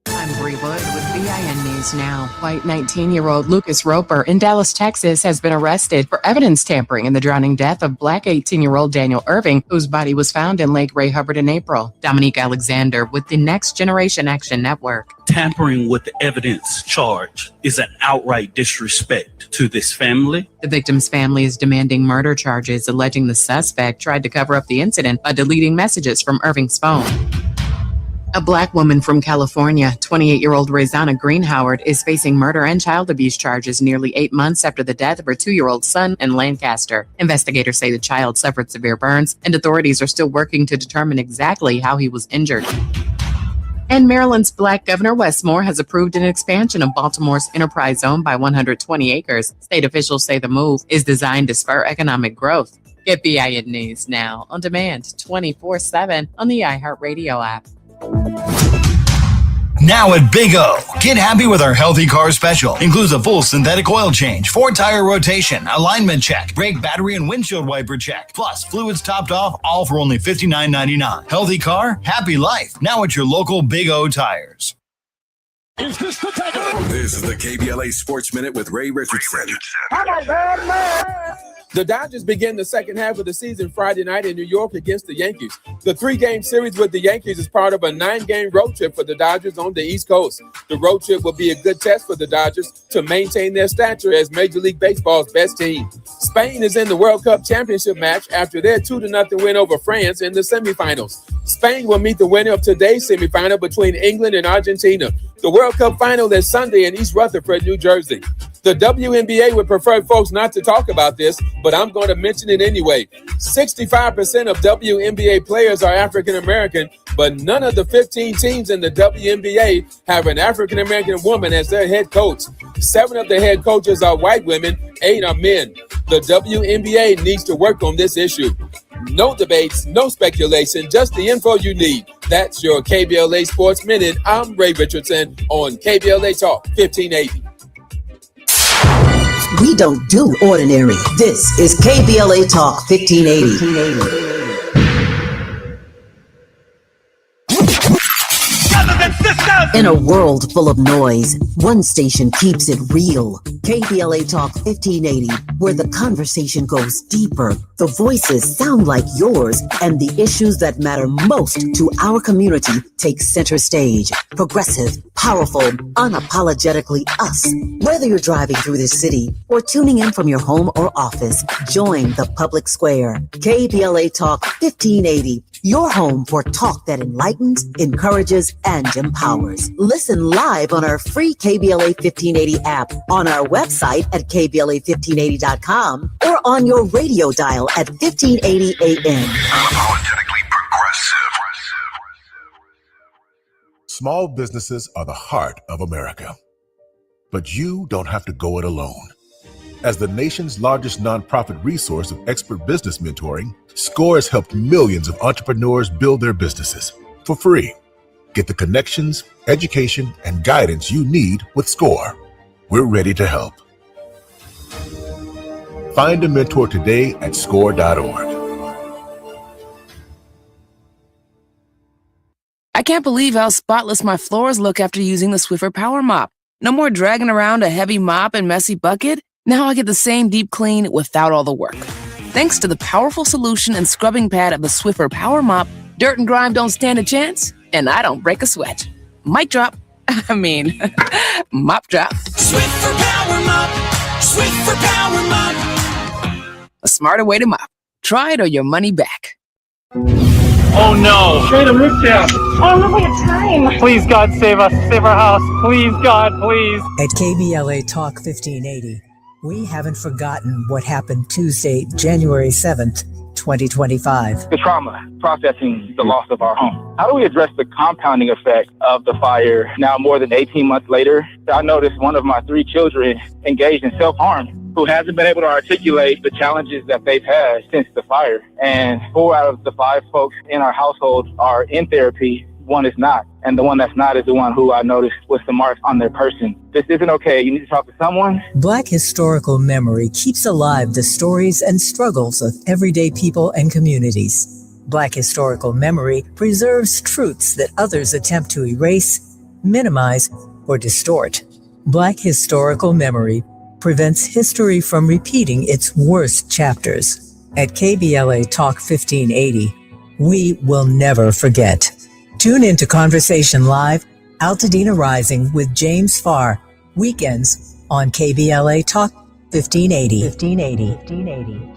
S8: I'm Bree Wood with BIN News Now. White 19-year-old Lucas Roper in Dallas, Texas, has been arrested for evidence tampering in the drowning death of Black 18-year-old Daniel Irving, whose body was found in Lake Ray Hubbard in April. Dominique Alexander with the Next Generation Action Network.
S10: Tampering with the evidence charge is an outright disrespect to this family.
S8: The victim's family is demanding murder charges, alleging the suspect tried to cover up the incident by deleting messages from Irving's phone. A black woman from California, 28-year-old Raizana Greenhoward, is facing murder and child abuse charges nearly 8 months after the death of her 2-year-old son in Lancaster. Investigators say the child suffered severe burns, and authorities are still working to determine exactly how he was injured. And Maryland's Black Governor Wes Moore has approved an expansion of Baltimore's enterprise zone by 120 acres. State officials say the move is designed to spur economic growth. Get BIN News now on demand 24/7 on the iHeartRadio app.
S7: Now at Big O, get happy with our Healthy Car Special. Includes a full synthetic oil change, 4-tire rotation, alignment check, brake, battery, and windshield wiper check. Plus, fluids topped off, all for only $59.99. Healthy car, happy life. Now at your local Big O Tires.
S14: This is the KBLA Sports Minute with Ray Richardson.
S15: The Dodgers begin the second half of the season Friday night in New York against the Yankees. The 3-game series with the Yankees is part of a 9-game road trip for the Dodgers on the East Coast. The road trip will be a good test for the Dodgers to maintain their stature as Major League Baseball's best team. Spain is in the World Cup championship match after their 2-0 win over France in the semifinals. Spain will meet the winner of today's semifinal between England and Argentina. The World Cup final is Sunday in East Rutherford, New Jersey. The WNBA would prefer folks not to talk about this, but I'm going to mention it anyway. 65% of WNBA players are African American, but none of the 15 teams in the WNBA have an African American woman as their head coach. 7 of the head coaches are white women, 8 are men. The WNBA needs to work on this issue. No debates, no speculation, just the info you need. That's your KBLA Sports Minute. I'm Ray Richardson on KBLA Talk 1580.
S11: We don't do ordinary. This is KBLA Talk 1580. In a world full of noise, one station keeps it real. KBLA Talk 1580, where the conversation goes deeper, the voices sound like yours, and the issues that matter most to our community take center stage. Progressive, powerful, unapologetically us. Whether you're driving through the city or tuning in from your home or office, join the public square. KBLA Talk 1580, your home for talk that enlightens, encourages, and empowers. Listen live on our free KBLA 1580 app, on our website at KBLA1580.com, or on your radio dial at 1580 AM.
S14: Unapologetically progressive.
S4: Small businesses are the heart of America. But you don't have to go it alone. As the nation's largest nonprofit resource of expert business mentoring, SCORE has helped millions of entrepreneurs build their businesses for free. Get the connections, education, and guidance you need with SCORE. We're ready to help. Find a mentor today at score.org.
S18: I can't believe how spotless my floors look after using the Swiffer Power Mop. No more dragging around a heavy mop and messy bucket. Now I get the same deep clean without all the work. Thanks to the powerful solution and scrubbing pad of the Swiffer Power Mop, dirt and grime don't stand a chance, and I don't break a sweat. Mic drop. Mop drop.
S2: Swiffer Power Mop. Swiffer Power Mop.
S18: A smarter way to mop. Try it or your money back.
S19: Oh no! Straight a roof down! Oh no, we have time! Please, God, save us. Save our house. Please, God, please.
S20: At KBLA Talk 1580, we haven't forgotten what happened Tuesday, January 7th, 2025.
S21: The trauma, processing the loss of our home. How do we address the compounding effect of the fire now more than 18 months later? I noticed one of my 3 children engaged in self-harm, who hasn't been able to articulate the challenges that they've had since the fire. And 4 out of the 5 folks in our household are in therapy. 1 is not. And the one that's not is the one who I noticed with some marks on their person. This isn't okay. You need to talk to someone.
S20: Black historical memory keeps alive the stories and struggles of everyday people and communities. Black historical memory preserves truths that others attempt to erase, minimize, or distort. Black historical memory prevents history from repeating its worst chapters. At KBLA Talk 1580, we will never forget. Tune into Conversation Live, Altadena Rising with James Farr, weekends on KBLA Talk 1580. 1580.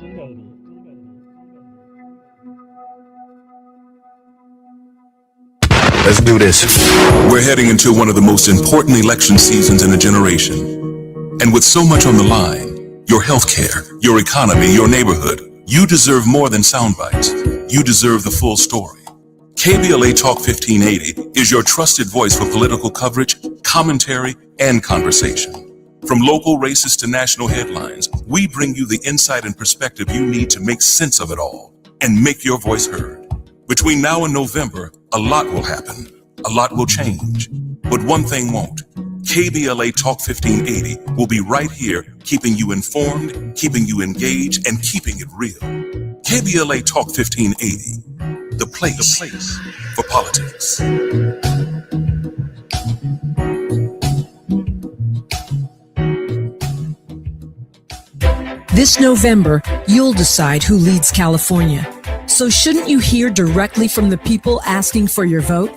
S14: Let's do this. We're heading into one of the most important election seasons in a generation. And with so much on the line, your healthcare, your economy, your neighborhood, you deserve more than sound bites. You deserve the full story. KBLA Talk 1580 is your trusted voice for political coverage, commentary, and conversation. From local races to national headlines, we bring you the insight and perspective you need to make sense of it all and make your voice heard. Between now and November, a lot will happen. A lot will change. But one thing won't. KBLA Talk 1580 will be right here, keeping you informed, keeping you engaged, and keeping it real. KBLA Talk 1580, the place for politics.
S17: This November, you'll decide who leads California. So shouldn't you hear directly from the people asking for your vote?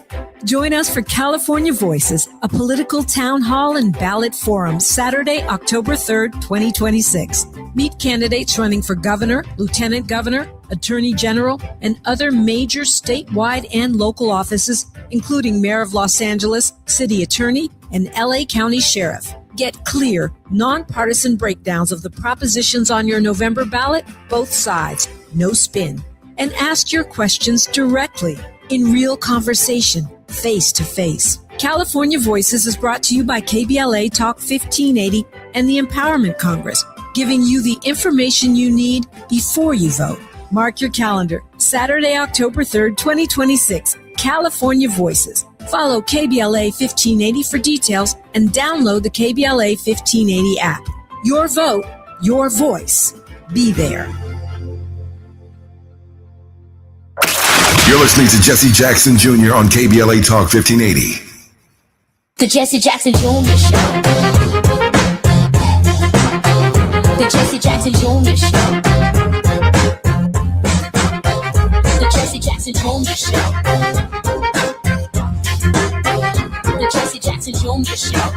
S17: Join us for California Voices, a political town hall and ballot forum, Saturday, October 3rd, 2026. Meet candidates running for governor, lieutenant governor, attorney general, and other major statewide and local offices, including Mayor of Los Angeles, city attorney, and LA County Sheriff. Get clear, nonpartisan breakdowns of the propositions on your November ballot, both sides, no spin. And ask your questions directly, in real conversation, face to face. California Voices is brought to you by KBLA Talk 1580 and the Empowerment Congress, giving you the information you need before you vote. Mark your calendar, Saturday, October 3rd, 2026, California Voices. Follow KBLA 1580 for details and download the KBLA 1580 app. Your vote, your voice. Be there.
S14: You're listening to Jesse Jackson Jr. on KBLA Talk 1580.
S3: The Jesse Jackson Jr. Show. The Jesse Jackson Jr. Show. The Jesse Jackson Jr. Show. The Jesse Jackson Jr. Show.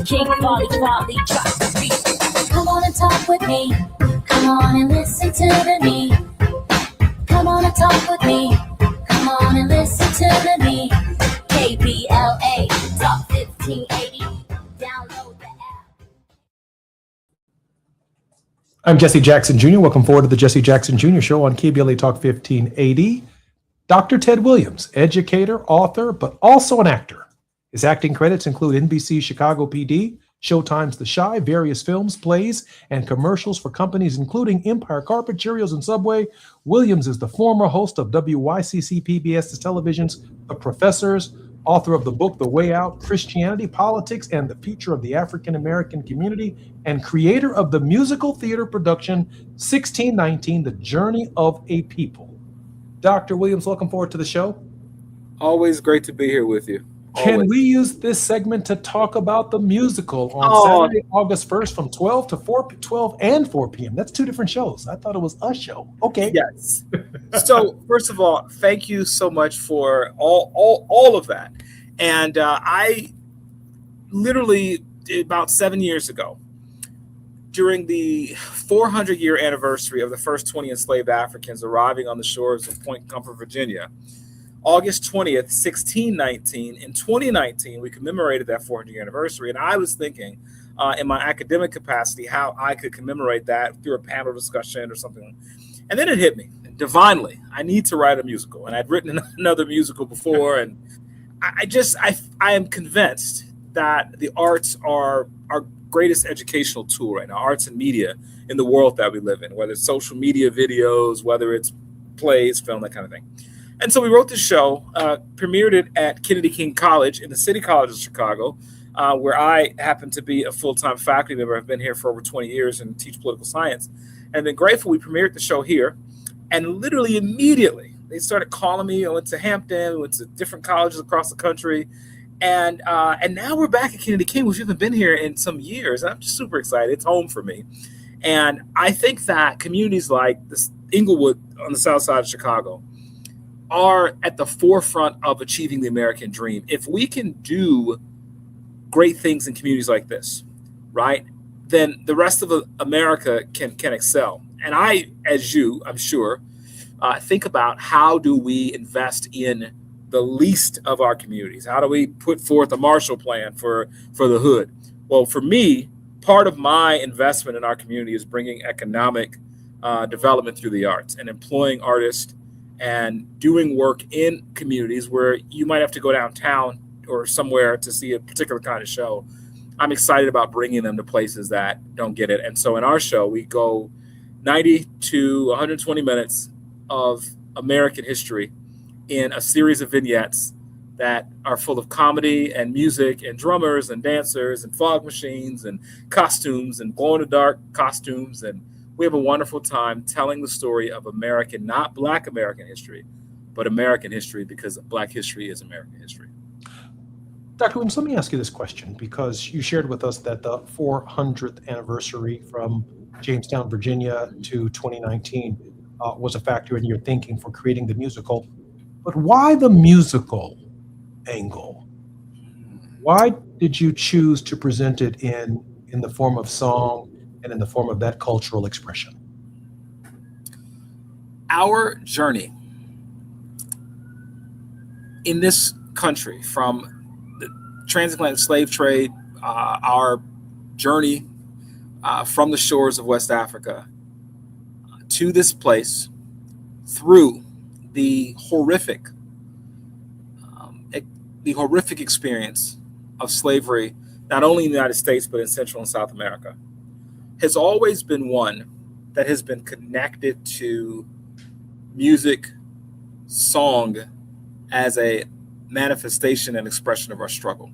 S3: King Quality drops the beat. Come on and talk with me. Come on and listen to the me. Come on and talk with me. Come on and listen to the me. KBLA Talk 1580. Download the app.
S5: I'm Jesse Jackson Jr. Welcome forward to the Jesse Jackson Jr. Show on KBLA Talk 1580. Dr. Ted Williams, educator, author, but also an actor. His acting credits include NBC's Chicago PD, Showtime's The Chi, various films, plays, and commercials for companies including Empire Carpet, Cheerios, and Subway. Williams is the former host of WYCC PBS Television's The Professors, author of the book The Way Out, Christianity, Politics, and the Future of the African American Community, and creator of the musical theater production 1619, The Journey of a People. Dr. Williams, welcome forward to the show.
S16: Always great to be here with you.
S5: Can we use this segment to talk about the musical on Saturday, August 1st from 12 to 12 and 4 p.m.? That's two different shows. I thought it was a show. Okay.
S16: Yes. So first of all, thank you so much for all of that. And I literally, about 7 years ago, during the 400-year anniversary of the first 20 enslaved Africans arriving on the shores of Point Comfort, Virginia, August 20th, 1619, in 2019, we commemorated that 400-year anniversary. And I was thinking in my academic capacity how I could commemorate that through a panel discussion or something. And then it hit me divinely. I need to write a musical. And I'd written another musical before. And I am convinced that the arts are our greatest educational tool right now, arts and media in the world that we live in, whether it's social media videos, whether it's plays, film, that kind of thing. And so we wrote the show, premiered it at Kennedy King College in the City College of Chicago, where I happen to be a full-time faculty member. I've been here for over 20 years and teach political science. And I've been grateful we premiered the show here. And literally immediately, they started calling me. I went to Hampton, went to different colleges across the country. And now we're back at Kennedy King, which we haven't been here in some years. And I'm just super excited. It's home for me. And I think that communities like this Inglewood on the south side of Chicago are at the forefront of achieving the American dream. If we can do great things in communities like this, right, then the rest of America can excel. And I, as you, I'm sure, think about how do we invest in the least of our communities? How do we put forth a Marshall Plan for the hood? Well, for me, part of my investment in our community is bringing economic development through the arts and employing artists and doing work in communities where you might have to go downtown or somewhere to see a particular kind of show. I'm excited about bringing them to places that don't get it. And so in our show, we go 90 to 120 minutes of American history in a series of vignettes that are full of comedy and music and drummers and dancers and fog machines and costumes and glow-in-the-dark costumes. And we have a wonderful time telling the story of American, not Black American history, but American history, because Black history is American history.
S5: Dr. Williams, let me ask you this question, because you shared with us that the 400th anniversary from Jamestown, Virginia to 2019 was a factor in your thinking for creating the musical. But why the musical angle? Why did you choose to present it in the form of song and in the form of that cultural expression?
S16: Our journey in this country, from the transatlantic slave trade, our journey from the shores of West Africa to this place, through the horrific experience of slavery, not only in the United States, but in Central and South America, has always been one that has been connected to music, song, as a manifestation and expression of our struggle.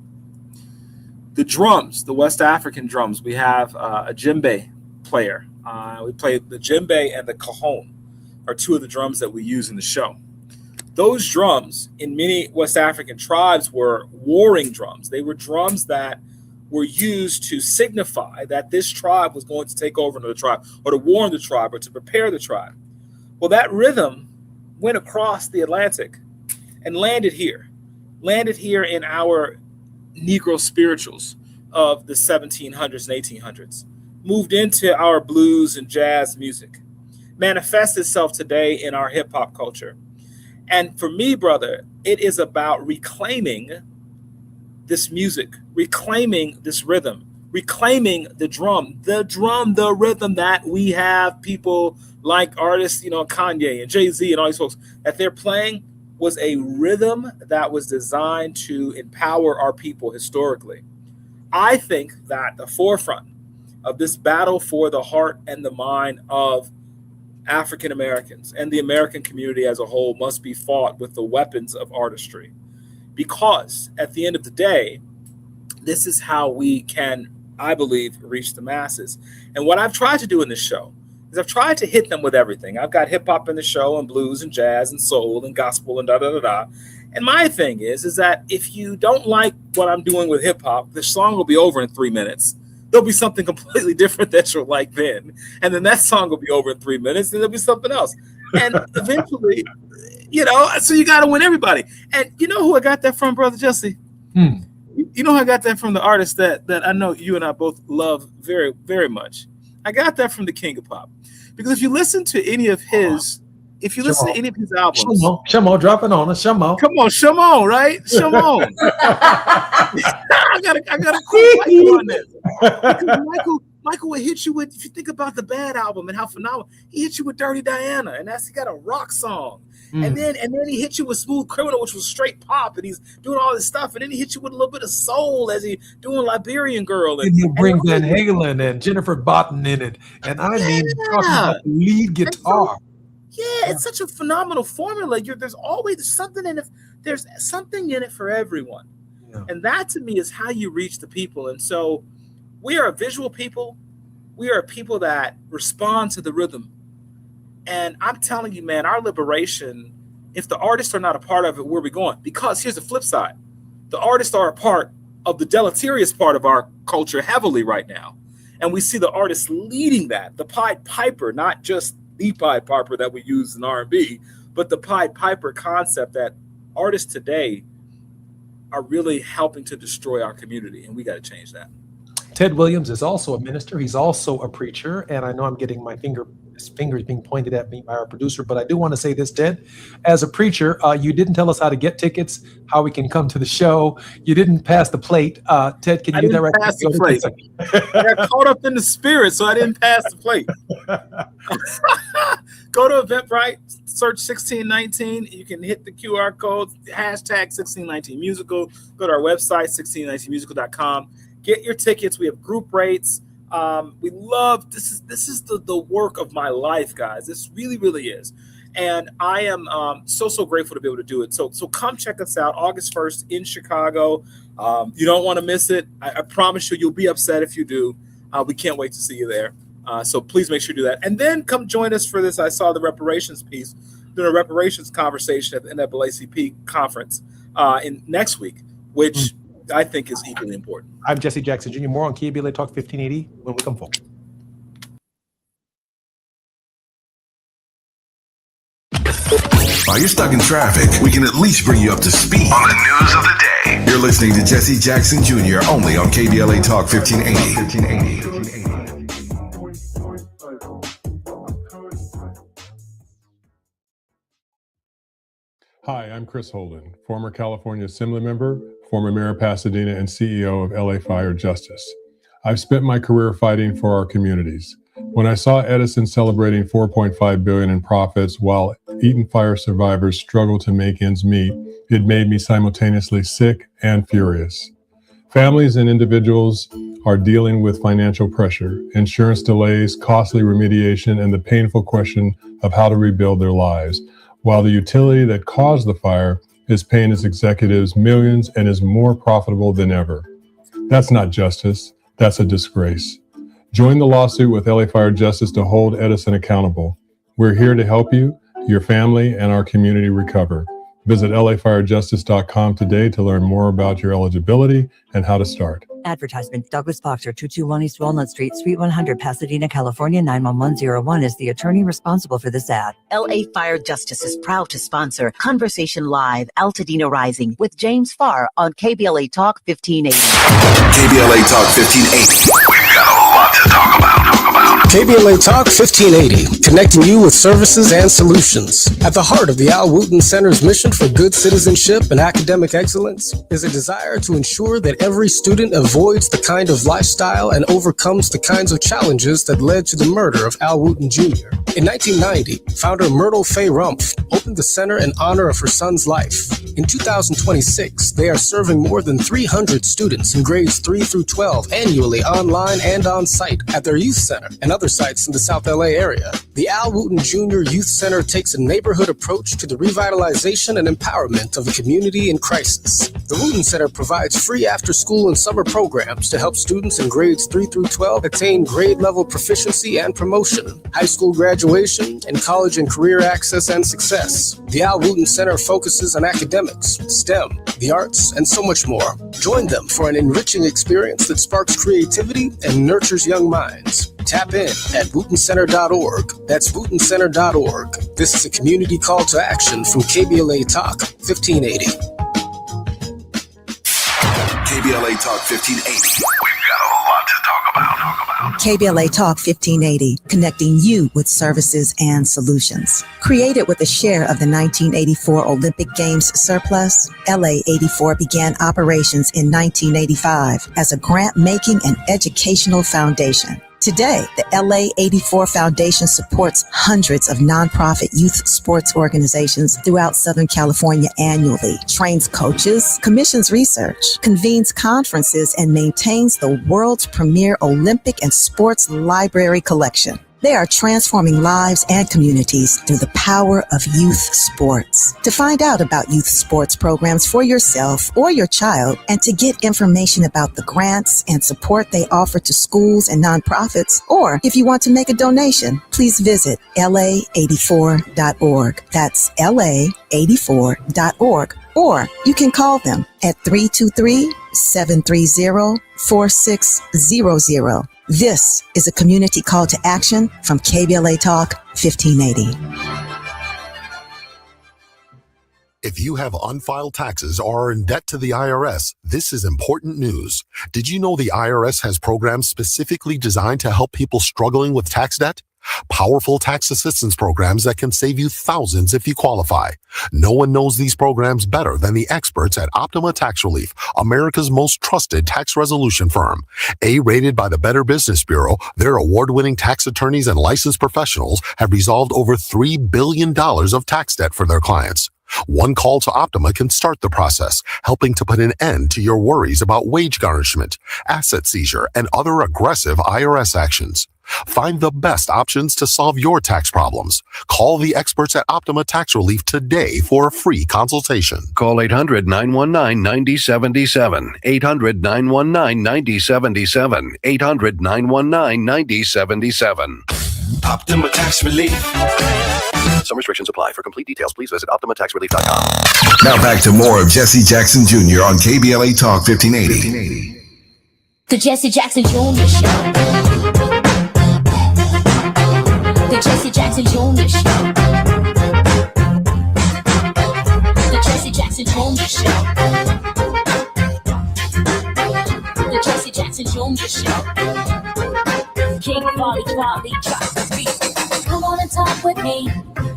S16: The drums, the West African drums, we have a djembe player. We play the djembe and the cajon are two of the drums that we use in the show. Those drums in many West African tribes were warring drums. They were drums that were used to signify that this tribe was going to take over another tribe, or to warn the tribe, or to prepare the tribe. Well, that rhythm went across the Atlantic and landed here in our Negro spirituals of the 1700s and 1800s, moved into our blues and jazz music, manifests itself today in our hip hop culture. And for me, brother, it is about reclaiming this music, reclaiming this rhythm, reclaiming the rhythm that we have people like artists, Kanye and Jay-Z and all these folks, that they're playing was a rhythm that was designed to empower our people historically. I think that the forefront of this battle for the heart and the mind of African Americans and the American community as a whole must be fought with the weapons of artistry. Because at the end of the day, this is how we can, I believe, reach the masses. And what I've tried to do in this show is I've tried to hit them with everything. I've got hip hop in the show, and blues and jazz and soul and gospel and da-da-da-da. And my thing is that if you don't like what I'm doing with hip hop, the song will be over in 3 minutes. There'll be something completely different that you'll like then. And then that song will be over in 3 minutes, and there'll be something else. And eventually, so you got to win everybody. And you know who I got that from, Brother Jesse? You know who I got that from? The artist that I know you and I both love very, very much. I got that from the King of Pop. Because if you listen to any of his, albums.
S5: Shamo, dropping on us, Shamo.
S16: Come on, Shamo, right? Shamo. I gotta quote Michael on this. Because Michael would hit you with, if you think about the Bad album and how phenomenal, he hit you with Dirty Diana, and he got a rock song. And then he hit you with Smooth Criminal, which was straight pop, and he's doing all this stuff, and then he hit you with a little bit of soul as he doing Liberian Girl.
S5: And he'll bring Van Halen and Jennifer Botten in it. And I mean, talking about the lead guitar.
S16: It's such a phenomenal formula. There's always something in it. There's something in it for everyone. Yeah. And that to me is how you reach the people. And so we are a visual people. We are a people that respond to the rhythm. And I'm telling you, man, our liberation, if the artists are not a part of it, where are we going? Because here's the flip side. The artists are a part of the deleterious part of our culture heavily right now. And we see the artists leading that. The Pied Piper, not just the Pied Piper that we use in R&B, but the Pied Piper concept that artists today are really helping to destroy our community. And we got to change that.
S5: Ted Williams is also a minister. He's also a preacher. And I know I'm getting my finger His fingers being pointed at me by our producer. But I do want to say this, Ted. As a preacher, you didn't tell us how to get tickets, how we can come to the show. You didn't pass the plate. Ted, can you do that right now?
S16: Pass the plate. I got caught up in the spirit, so I didn't pass the plate. Go to Eventbrite, search 1619. You can hit the QR code, hashtag 1619musical. Go to our website, 1619musical.com. Get your tickets. We have group rates. We love this is the work of my life, guys. This really, really is. And I am so grateful to be able to do it. So come check us out August 1st in Chicago. You don't want to miss it. I promise you'll be upset if you do. We can't wait to see you there. So please make sure you do that. And then come join us for this. I saw the reparations piece, doing a reparations conversation at the NAACP conference in next week, which I think is equally important.
S5: I'm Jesse Jackson Jr. More on KBLA Talk 1580 when we come forward.
S6: While you're stuck in traffic, we can at least bring you up to speed on the news of the day. You're listening to Jesse Jackson Jr. only on KBLA Talk 1580.
S22: Hi, I'm Chris Holden, former California Assembly member, former mayor of Pasadena, and CEO of LA Fire Justice. I've spent my career fighting for our communities. When I saw Edison celebrating $4.5 billion in profits while Eaton Fire survivors struggle to make ends meet, it made me simultaneously sick and furious. Families and individuals are dealing with financial pressure, insurance delays, costly remediation, and the painful question of how to rebuild their lives, while the utility that caused the fire is paying its executives millions and is more profitable than ever. That's not justice. That's a disgrace. Join the lawsuit with LA Fire Justice to hold Edison accountable. We're here to help you, your family, and our community recover. Visit lafirejustice.com today to learn more about your eligibility and how to start.
S23: Advertisement. Douglas Boxer, 221 East Walnut Street, Suite 100, Pasadena, California, 91101 is the attorney responsible for this ad.
S24: LA Fire Justice is proud to sponsor Conversation Live, Altadena Rising with James Farr on KBLA Talk 1580.
S6: KBLA Talk 1580. We've got a lot to talk about.
S25: KBLA Talk 1580, connecting you with services and solutions. At the heart of the Al Wooten Center's mission for good citizenship and academic excellence is a desire to ensure that every student avoids the kind of lifestyle and overcomes the kinds of challenges that led to the murder of Al Wooten Jr. In 1990, founder Myrtle Faye Rumpf opened the center in honor of her son's life. In 2026, they are serving more than 300 students in grades 3 through 12 annually online and on site at their youth center and other sites in the South LA area. The Al Wooten Jr. Youth Center takes a neighborhood approach to the revitalization and empowerment of a community in crisis. The Wooten Center provides free after-school and summer programs to help students in grades 3 through 12 attain grade-level proficiency and promotion, high school graduation, and college and career access and success. The Al Wooten Center focuses on academics, STEM, the arts, and so much more. Join them for an enriching experience that sparks creativity and nurtures young minds. Tap in at wootencenter.org. That's wootencenter.org. This is a community call to action from KBLA Talk 1580.
S6: KBLA Talk 1580. We've got a lot to talk about.
S23: KBLA Talk 1580, connecting you with services and solutions. Created with a share of the 1984 Olympic Games surplus, LA 84 began operations in 1985 as a grant-making and educational foundation. Today, the LA 84 Foundation supports hundreds of nonprofit youth sports organizations throughout Southern California annually, trains coaches, commissions research, convenes conferences, and maintains the world's premier Olympic and sports library collection. They are transforming lives and communities through the power of youth sports. To find out about youth sports programs for yourself or your child, and to get information about the grants and support they offer to schools and nonprofits, or if you want to make a donation, please visit la84.org. That's la84.org. Or you can call them at 323-730-4600. This is a community call to action from KBLA Talk 1580.
S26: If you have unfiled taxes or are in debt to the IRS, this is important news. Did you know the IRS has programs specifically designed to help people struggling with tax debt? Powerful tax assistance programs that can save you thousands if you qualify. No one knows these programs better than the experts at Optima Tax Relief, America's most trusted tax resolution firm. A-rated by the Better Business Bureau, their award-winning tax attorneys and licensed professionals have resolved over $3 billion of tax debt for their clients. One call to Optima can start the process, helping to put an end to your worries about wage garnishment, asset seizure, and other aggressive IRS actions. Find the best options to solve your tax problems. Call the experts at Optima Tax Relief today for a free consultation.
S1: Call 800-919-9077. 800-919-9077. 800-919-9077.
S6: Optima Tax Relief.
S1: Some restrictions apply. For complete details, please visit OptimaTaxRelief.com.
S6: Now back to more of Jesse Jackson Jr. on KBLA Talk 1580.
S3: The Jesse Jackson Jr. Show. The Jesse Jackson Jr. Show. The Jesse Jackson Jr. Show. The Jesse Jackson Jr. Show. King Quality, drop the beat. Come on and talk with me.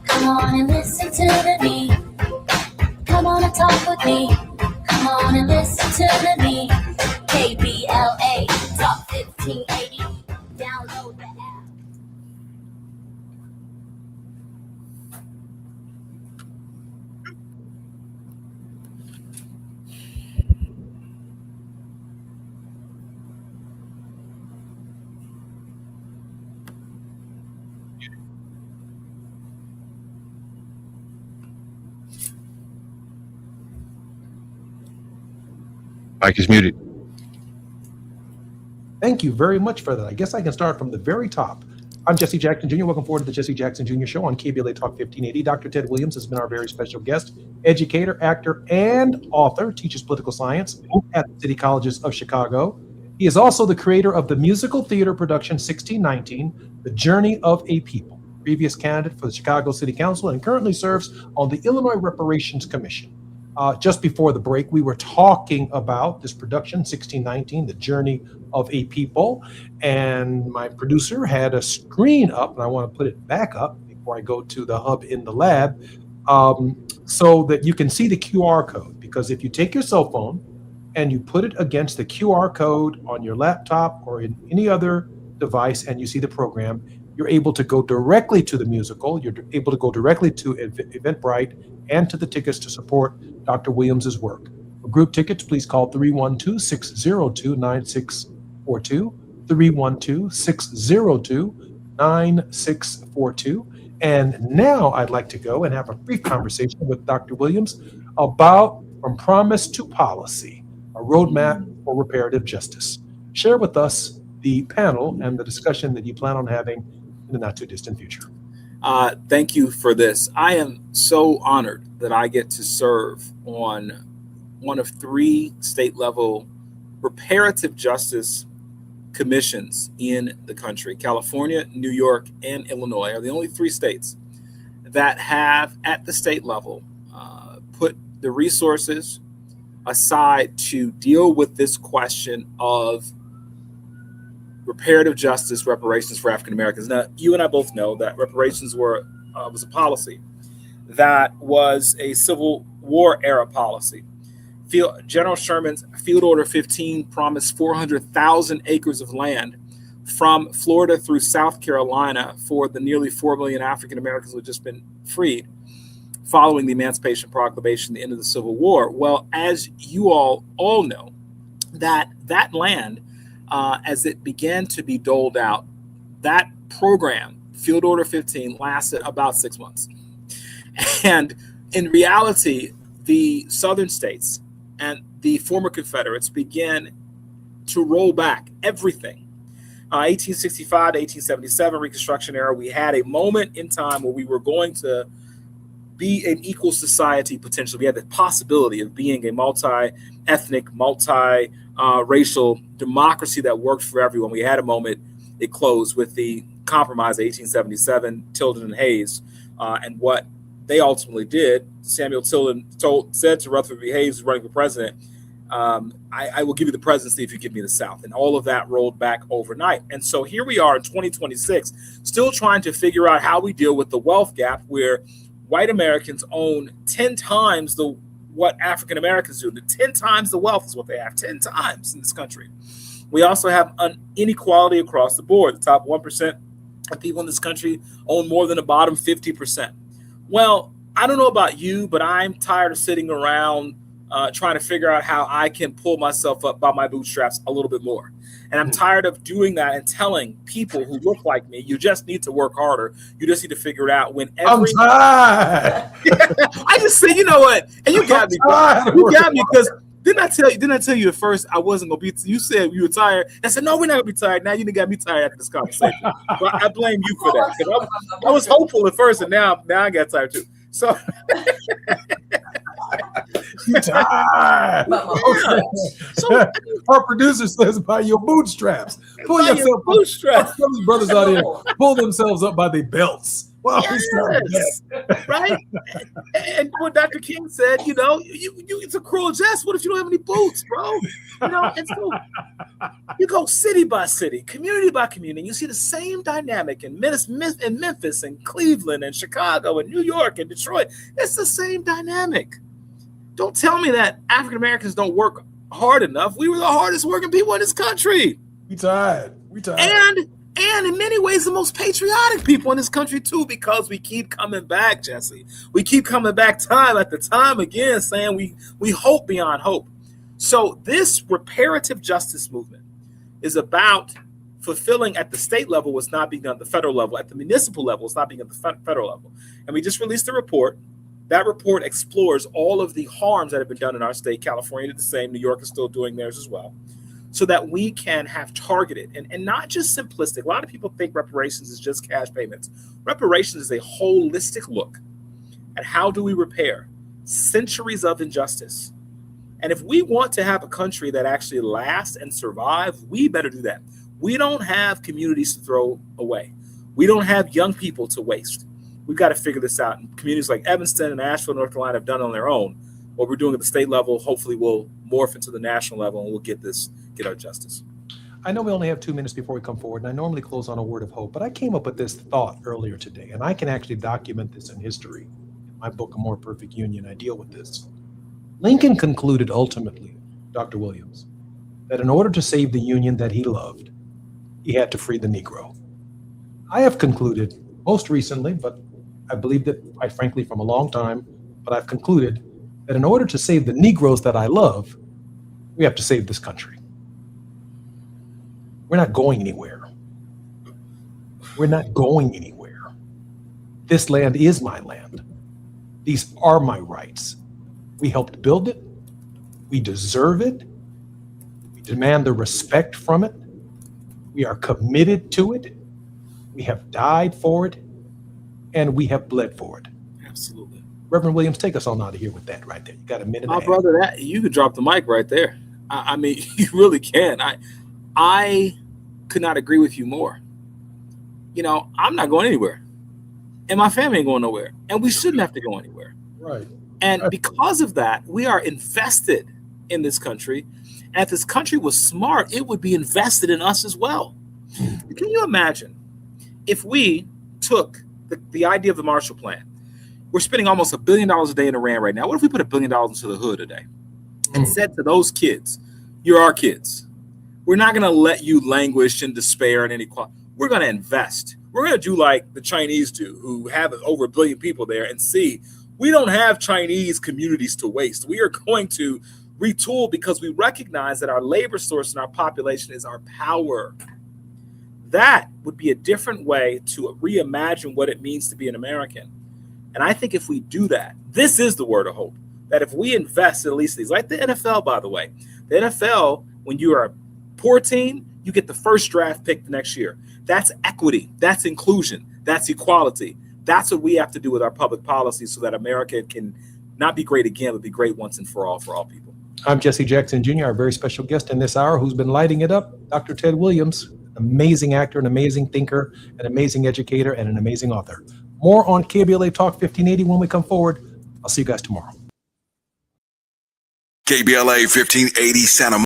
S3: Come on and listen to the beat. Come on and talk with me. Come on and listen to the beat. KBLA Talk 1580. Download the app.
S8: Mike is muted.
S5: Thank you very much for that. I guess I can start from the very top. I'm Jesse Jackson Jr. Welcome forward to the Jesse Jackson Jr. Show on KBLA Talk 1580. Dr. Ted Williams has been our very special guest, educator, actor, and author, teaches political science at the City Colleges of Chicago. He is also the creator of the musical theater production 1619, The Journey of a People, previous candidate for the Chicago City Council, and currently serves on the Illinois Reparations Commission. Just before the break, we were talking about this production, 1619, The Journey of a People, and my producer had a screen up, and I want to put it back up before I go to the hub in the lab, so that you can see the QR code. Because if you take your cell phone and you put it against the QR code on your laptop or in any other device and you see the program, you're able to go directly to the musical, you're able to go directly to Eventbrite and to the tickets to support Dr. Williams's work. For group tickets, please call 312-602-9642, 312-602-9642. And now I'd like to go and have a brief conversation with Dr. Williams about From Promise to Policy, a roadmap for reparative justice. Share with us the panel and the discussion that you plan on having in the not too distant future.
S16: Thank you for this. I am so honored that I get to serve on one of 3 state-level reparative justice commissions in the country. California, New York, and Illinois are the only 3 states that have, at the state level, put the resources aside to deal with this question of reparative justice, reparations for African Americans. Now, you and I both know that reparations was a policy that was a Civil War era policy. General Sherman's Field Order 15 promised 400,000 acres of land from Florida through South Carolina for the nearly 4 million African Americans who had just been freed following the Emancipation Proclamation, the end of the Civil War. Well, as you all know, that land, as it began to be doled out, that program, Field Order 15, lasted about 6 months. And in reality, the southern states and the former Confederates began to roll back everything. 1865 to 1877, Reconstruction era, we had a moment in time where we were going to be an equal society potentially. We had the possibility of being a multi-ethnic, multi-racial democracy that worked for everyone. We had a moment. It closed with the compromise of 1877, Tilden and Hayes, and what they ultimately did. Samuel Tilden said to Rutherford B. Hayes, running for president, I will give you the presidency if you give me the South. And all of that rolled back overnight. And so here we are in 2026, still trying to figure out how we deal with the wealth gap where white Americans own 10 times what African Americans do. 10 times the wealth is what they have, 10 times in this country. We also have an inequality across the board. The top 1% of people in this country own more than the bottom 50%. Well, I don't know about you, but I'm tired of sitting around trying to figure out how I can pull myself up by my bootstraps a little bit more. And I'm tired of doing that and telling people who look like me, you just need to work harder. You just need to figure it out when every
S5: I'm tired.
S16: I just say, you know what? And you got me. You got me because didn't I tell you at first I wasn't gonna be you said you were tired. I said, no, we're not gonna be tired. Now you got me tired after this conversation. So I blame you for that. Because I was hopeful at first and now I got tired too. So
S5: you tired. Okay. So our producer says by your bootstraps. Pull
S16: by
S5: yourself
S16: your bootstraps.
S5: Some of these brothers out here pull themselves up by their belts. Well,
S16: yes, right? And what Dr. King said, you know, it's a cruel jest. What if you don't have any boots, bro? You know, and so you go city by city, community by community, and you see the same dynamic in Memphis and Cleveland and Chicago and New York and Detroit. It's the same dynamic. Don't tell me that African Americans don't work hard enough. We were the hardest working people in this country.
S5: We tired.
S16: And in many ways, the most patriotic people in this country, too, because we keep coming back, Jesse. We keep coming back time after time again, saying we hope beyond hope. So this reparative justice movement is about fulfilling at the state level what's not being done at the federal level, at the municipal level, it's not being at the federal level. And we just released a report. That report explores all of the harms that have been done in our state. California did the same. New York is still doing theirs as well. So that we can have targeted and not just simplistic. A lot of people think reparations is just cash payments. Reparations is a holistic look at how do we repair centuries of injustice. And if we want to have a country that actually lasts and survive, we better do that. We don't have communities to throw away. We don't have young people to waste. We've got to figure this out. And communities like Evanston and Asheville, North Carolina have done it on their own. What we're doing at the state level, hopefully we'll morph into the national level and we'll get our justice.
S5: I know we only have 2 minutes before we come forward, and I normally close on a word of hope, but I came up with this thought earlier today, and I can actually document this in history. In my book, A More Perfect Union, I deal with this. Lincoln concluded ultimately, Dr. Williams, that in order to save the Union that he loved, he had to free the Negro. I have concluded, most recently, but I believed it, quite frankly, from a long time, but I've concluded that in order to save the Negroes that I love, we have to save this country. We're not going anywhere. We're not going anywhere. This land is my land. These are my rights. We helped build it. We deserve it. We demand the respect from it. We are committed to it. We have died for it. And we have bled for it.
S16: Absolutely.
S5: Reverend Williams, take us on out of here with that right there. You got a minute.
S16: My brother, that you could drop the mic right there. I mean, you really can. I could not agree with you more. You know, I'm not going anywhere. And my family ain't going nowhere. And we shouldn't have to go anywhere.
S5: Right.
S16: And because of that, we are invested in this country. And if this country was smart, it would be invested in us as well. Can you imagine if we took the idea of the Marshall Plan? We're spending almost $1 billion a day in Iran right now. What if we put $1 billion into the hood a day and said to those kids, you're our kids. We're not going to let you languish in despair and inequality. We're going to invest. We're going to do like the Chinese do, who have over 1 billion people there, and see we don't have Chinese communities to waste. We are going to retool because we recognize that our labor source and our population is our power. That would be a different way to reimagine what it means to be an American. And I think if we do that, this is the word of hope, that if we invest in at least these, like the NFL, by the way, the NFL, when you are a poor team, you get the first draft pick the next year. That's equity. That's inclusion. That's equality. That's what we have to do with our public policy so that America can not be great again, but be great once and for all people.
S5: I'm Jesse Jackson Jr., our very special guest in this hour who's been lighting it up, Dr. Ted Williams, amazing actor, an amazing thinker, an amazing educator, and an amazing author. More on KBLA Talk 1580 when we come forward. I'll see you guys tomorrow.
S6: KBLA 1580 Santa